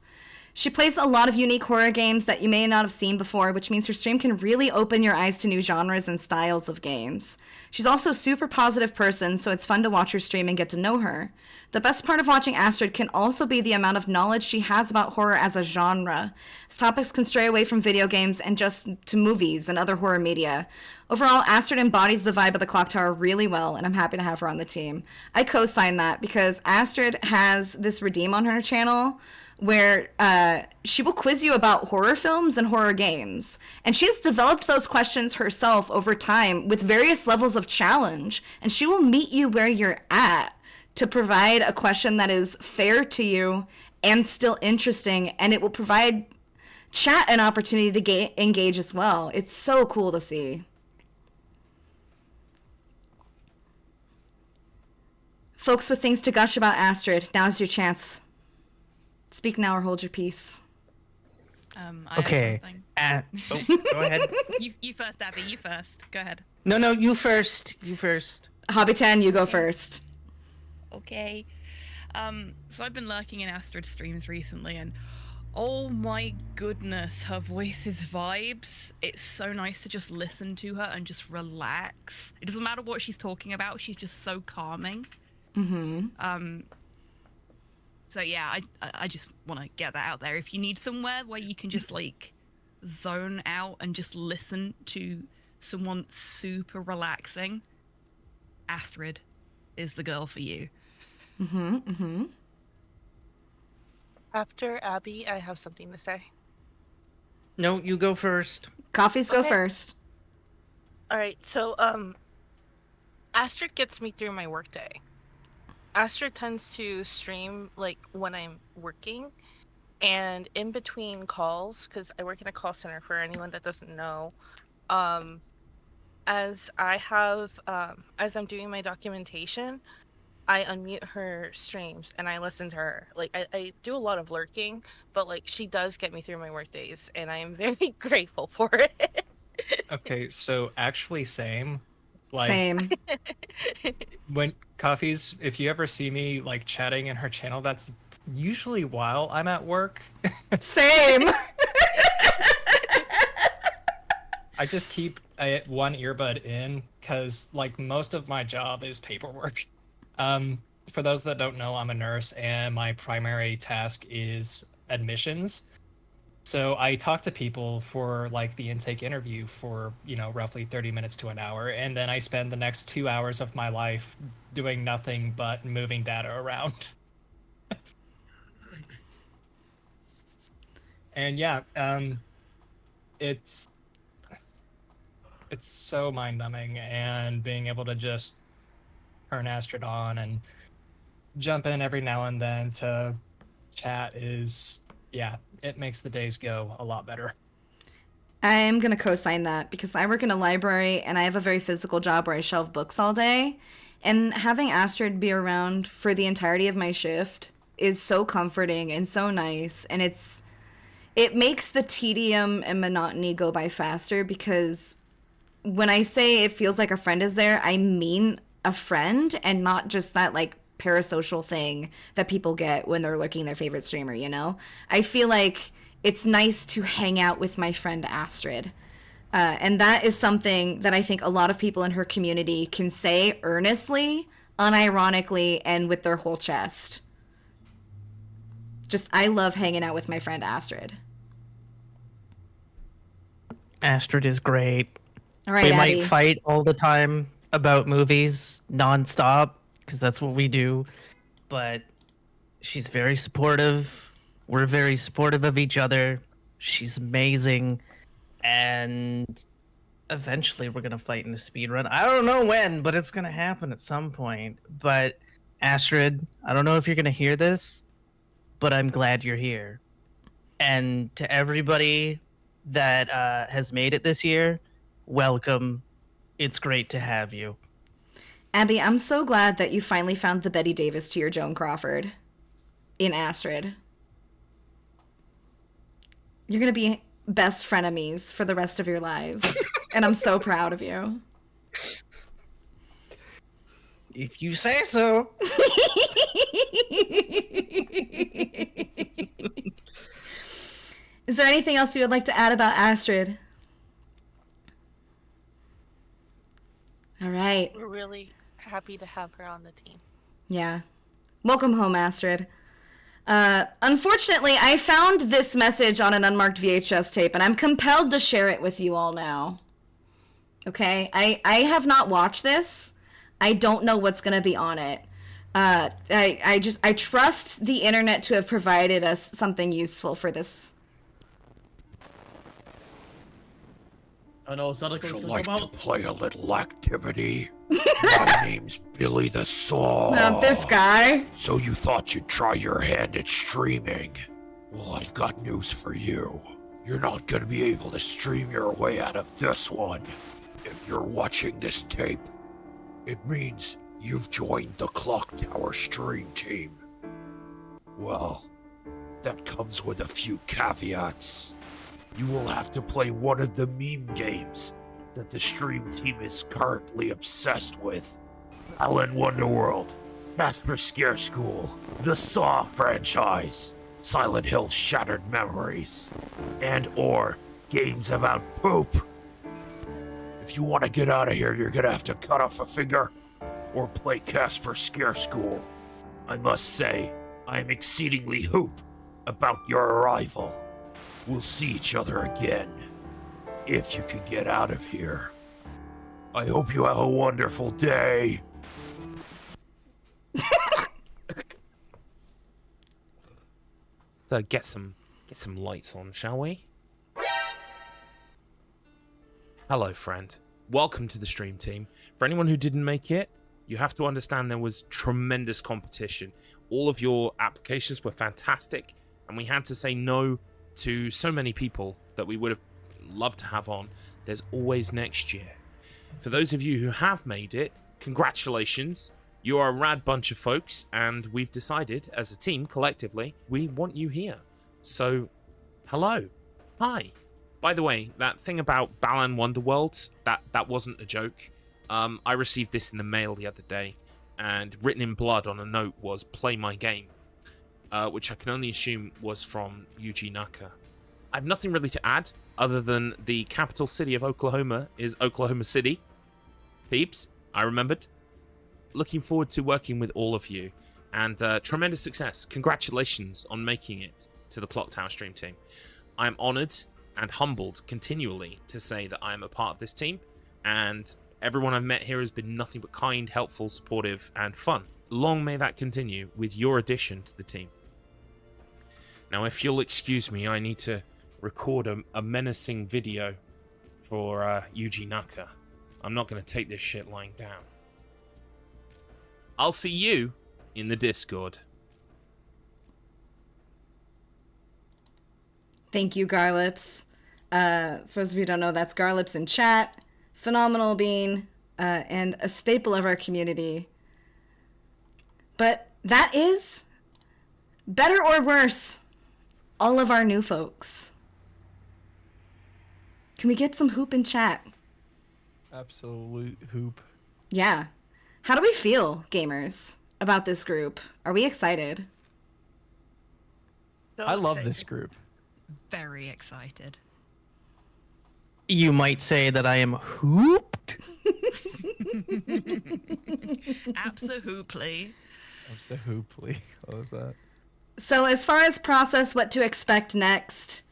She plays a lot of unique horror games that you may not have seen before, which means her stream can really open your eyes to new genres and styles of games. She's also a super positive person, so it's fun to watch her stream and get to know her. The best part of watching Astrid can also be the amount of knowledge she has about horror as a genre, as topics can stray away from video games and just to movies and other horror media. Overall, Astrid embodies the vibe of the Clock Tower really well, and I'm happy to have her on the team. I co-sign that because Astrid has this redeem on her channel where she will quiz you about horror films and horror games. And she's developed those questions herself over time with various levels of challenge. And she will meet you where you're at to provide a question that is fair to you and still interesting. And it will provide chat an opportunity to engage as well. It's so cool to see. Folks with things to gush about Astrid, now's your chance. Speak now or hold your peace.
I
Okay.
have something.
Go ahead.
You first, Abby. You first. Go ahead.
No, you first. You first.
Hobby10, you go first.
Okay. So I've been lurking in Astrid streams recently, and oh my goodness, her voice is vibes. It's so nice to just listen to her and just relax. It doesn't matter what she's talking about. She's just so calming. So yeah, I just want to get that out there. If you need somewhere where you can just like zone out and just listen to someone super relaxing, Astrid is the girl for you.
After Abby, I have something to say.
No, you go first.
Coffees go
Okay.
first.
All right, so Astrid gets me through my workday. Astrid tends to stream like when I'm working and in between calls, because I work in a call center for anyone that doesn't know. As I'm doing my documentation, I unmute her streams and I listen to her. Like I do a lot of lurking, but like she does get me through my work days and I am very grateful for it.
Okay, so actually same. Like
Same.
when Coffees, if you ever see me like chatting in her channel, that's usually while I'm at work.
Same.
I just keep one earbud in because like most of my job is paperwork. For those that don't know, I'm a nurse and my primary task is admissions. So I talk to people for like the intake interview for, roughly 30 minutes to an hour. And then I spend the next 2 hours of my life doing nothing but moving data around. And yeah, it's so mind-numbing, and being able to just turn Astrid on and jump in every now and then to chat is, yeah, it makes the days go a lot better.
I am going to co-sign that because I work in a library and I have a very physical job where I shelve books all day. And having Astrid be around for the entirety of my shift is so comforting and so nice. And it makes the tedium and monotony go by faster because when I say it feels like a friend is there, I mean a friend and not just that like parasocial thing that people get when they're lurking their favorite streamer, I feel like it's nice to hang out with my friend Astrid. And that is something that I think a lot of people in her community can say earnestly, unironically, and with their whole chest. Just, I love hanging out with my friend Astrid.
Astrid is great.
All right,
We
Abby.
might fight all the time about movies nonstop because that's what we do. But she's very supportive. We're very supportive of each other. She's amazing. And eventually we're going to fight in a speed run. I don't know when, but it's going to happen at some point. But Astrid, I don't know if you're going to hear this, but I'm glad you're here. And to everybody that has made it this year, welcome. It's great to have you.
Abby, I'm so glad that you finally found the Betty Davis to your Joan Crawford in Astrid. You're going to be best frenemies for the rest of your lives. And I'm so proud of you.
If you say so.
Is there anything else you would like to add about Astrid? All right.
We're really happy to have her on the team.
Yeah. Welcome home, Astrid. Unfortunately, I found this message on an unmarked VHS tape, and I'm compelled to share it with you all now. Okay? I have not watched this. I don't know what's going to be on it. I trust the internet to have provided us something useful for this.
I know Sadako
Would
is
you
going
like
to
to
come out.
play a little activity? My name's Billy the Saw.
Not this guy.
So you thought you'd try your hand at streaming? Well, I've got news for you. You're not gonna be able to stream your way out of this one. If you're watching this tape, it means you've joined the Clock Tower stream team. Well, that comes with a few caveats. You will have to play one of the meme games that the stream team is currently obsessed with. Alan Wonderworld, Casper Scare School, the Saw franchise, Silent Hill Shattered Memories, and or games about poop. If you want to get out of here, you're gonna have to cut off a finger or play Casper Scare School. I must say, I am exceedingly hoop about your arrival. We'll see each other again, if you can get out of here. I hope you have a wonderful day.
So get some lights on, shall we? Hello, friend. Welcome to the stream team. For anyone who didn't make it, you have to understand there was tremendous competition. All of your applications were fantastic, and we had to say no to so many people that we would have loved to have on. There's always next year. For those of you who have made it, congratulations. You are a rad bunch of folks, and we've decided as a team collectively we want you here. So, hello. Hi. By the way, that thing about Balan Wonderworld, that wasn't a joke. I received this in the mail the other day, and written in blood on a note was "Play my game," which I can only assume was from Yuji Naka. I have nothing really to add, other than the capital city of Oklahoma is Oklahoma City. Peeps, I remembered. Looking forward to working with all of you, and tremendous success. Congratulations on making it to the Clock Tower stream team. I am honoured and humbled continually to say that I am a part of this team, and everyone I've met here has been nothing but kind, helpful, supportive, and fun. Long may that continue with your addition to the team. Now, if you'll excuse me, I need to record a menacing video for Yuji Naka. I'm not going to take this shit lying down. I'll see you in the Discord.
Thank you, Garlips. For those of you who don't know, that's Garlips in chat. Phenomenal being, and a staple of our community. But that is, better or worse, all of our new folks. Can we get some hoop in chat?
Absolute hoop.
Yeah. How do we feel, gamers, about this group? Are we excited?
So
I love
excited.
this group.
Very excited.
You might say that I am hooped.
Absolutely.
Absolutely. I love that.
So as far as process, what to expect next,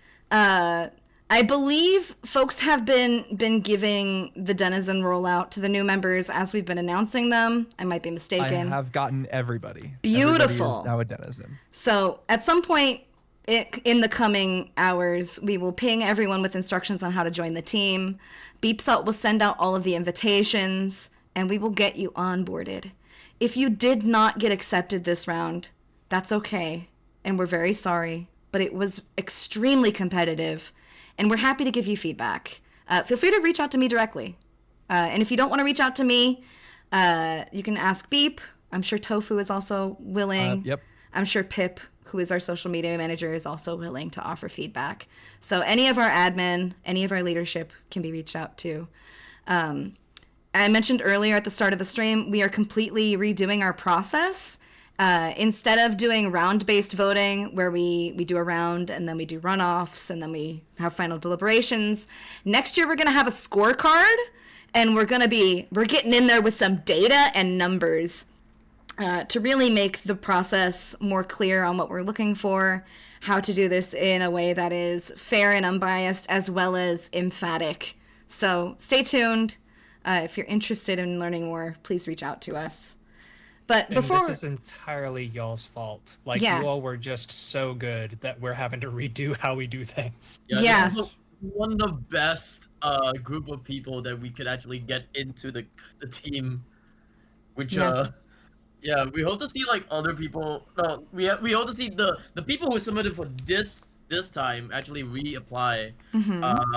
I believe folks have been giving the Denizen rollout to the new members as we've been announcing them. I might be mistaken.
I have gotten everybody.
Beautiful.
Everybody is now a Denizen.
So at some point in the coming hours, we will ping everyone with instructions on how to join the team. Beep Salt will send out all of the invitations, and we will get you onboarded. If you did not get accepted this round, that's okay, and we're very sorry, but it was extremely competitive, and we're happy to give you feedback. Feel free to reach out to me directly. And if you don't want to reach out to me, you can ask Beep. I'm sure Tofu is also willing.
Yep.
I'm sure Pip, who is our social media manager, is also willing to offer feedback. So any of our admin, any of our leadership can be reached out to. I mentioned earlier at the start of the stream, we are completely redoing our process. Instead of doing round-based voting, where we do a round and then we do runoffs and then we have final deliberations, next year we're going to have a scorecard, and we're getting in there with some data and numbers to really make the process more clear on what we're looking for, how to do this in a way that is fair and unbiased as well as emphatic. So stay tuned. If you're interested in learning more, please reach out to us. But before
this is entirely y'all's fault. Like,
Yeah.
you all were just so good that we're having to redo how we do things.
Yeah.
This is one of the best group of people that we could actually get into the team, which
Yeah.
we hope to see like other people. We hope to see the people who submitted for this time actually reapply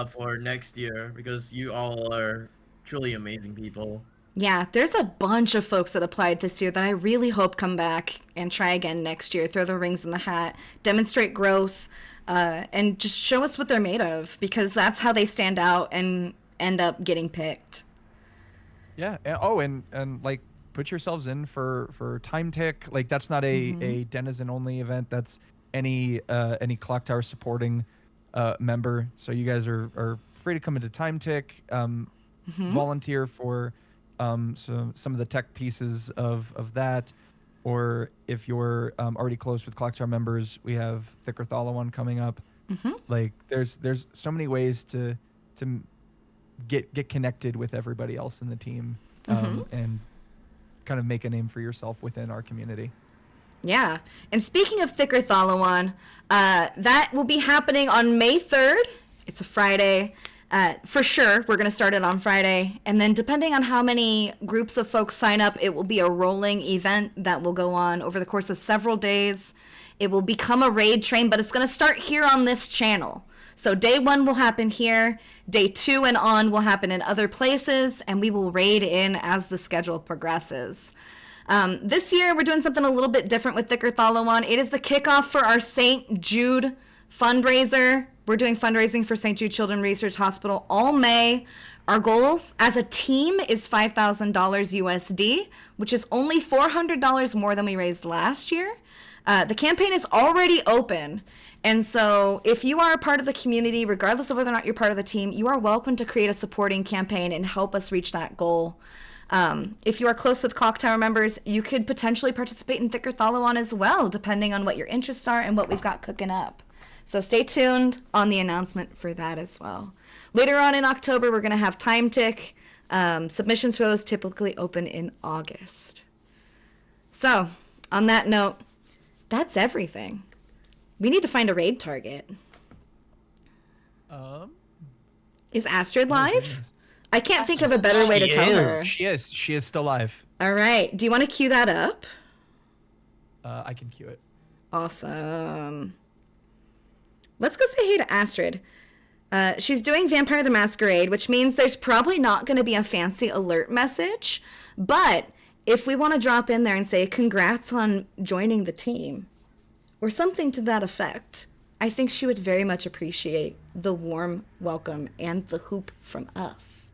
for next year, because you all are truly amazing people.
Yeah, there's a bunch of folks that applied this year that I really hope come back and try again next year, throw their rings in the hat, demonstrate growth, and just show us what they're made of, because that's how they stand out and end up getting picked.
Yeah. And like, put yourselves in for Time Tick. Like, that's not a Denizen only event. That's any Clock Tower supporting member. So you guys are free to come into Time Tick, volunteer for some of the tech pieces of that, or if you're already close with Clock Tower members, we have Thicker Thalawan coming up. Like, there's so many ways to get connected with everybody else in the team, and kind of make a name for yourself within our community.
Yeah. And speaking of Thicker Thalawan, that will be happening on May 3rd. It's a Friday. For sure, we're going to start it on Friday. And then depending on how many groups of folks sign up, it will be a rolling event that will go on over the course of several days. It will become a raid train, but it's going to start here on this channel. So day 1 will happen here. Day 2 and on will happen in other places, and we will raid in as the schedule progresses. This year, we're doing something a little bit different with Thicker Thalawan. It is the kickoff for our St. Jude fundraiser. We're doing fundraising for St. Jude Children's Research Hospital all May. Our goal as a team is $5,000 USD, which is only $400 more than we raised last year. The campaign is already open. And so if you are a part of the community, regardless of whether or not you're part of the team, you are welcome to create a supporting campaign and help us reach that goal. If you are close with Clock Tower members, you could potentially participate in Thicker Thalawan as well, depending on what your interests are and what we've got cooking up. So stay tuned on the announcement for that as well. Later on in October, we're going to have Time Tick. Submissions for those typically open in August. So, on that note, that's everything. We need to find a raid target. Is Astrid live? I can't think of a better way to tell her.
She is still live.
All right. Do you want to cue that up?
I can cue it.
Awesome. Let's go say hey to Astrid. She's doing Vampire the Masquerade, which means there's probably not going to be a fancy alert message. But if we want to drop in there and say congrats on joining the team, or something to that effect, I think she would very much appreciate the warm welcome and the hoop from us.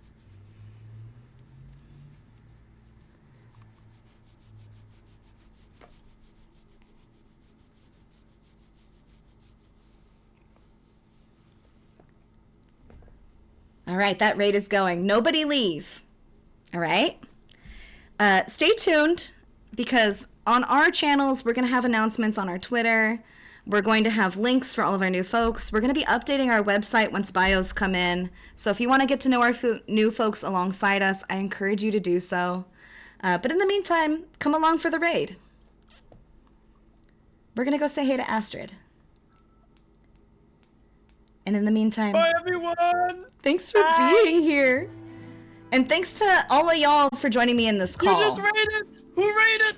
All right, that raid is going. Nobody leave. All right? Stay tuned, because on our channels, we're going to have announcements on our Twitter. We're going to have links for all of our new folks. We're going to be updating our website once bios come in. So if you want to get to know our new folks alongside us, I encourage you to do so. But in the meantime, come along for the raid. We're going to go say hey to Astrid. And in the meantime,
Bye, everyone!
Thanks for being here. And thanks to all of y'all for joining me in this call.
You just raided! Who raided?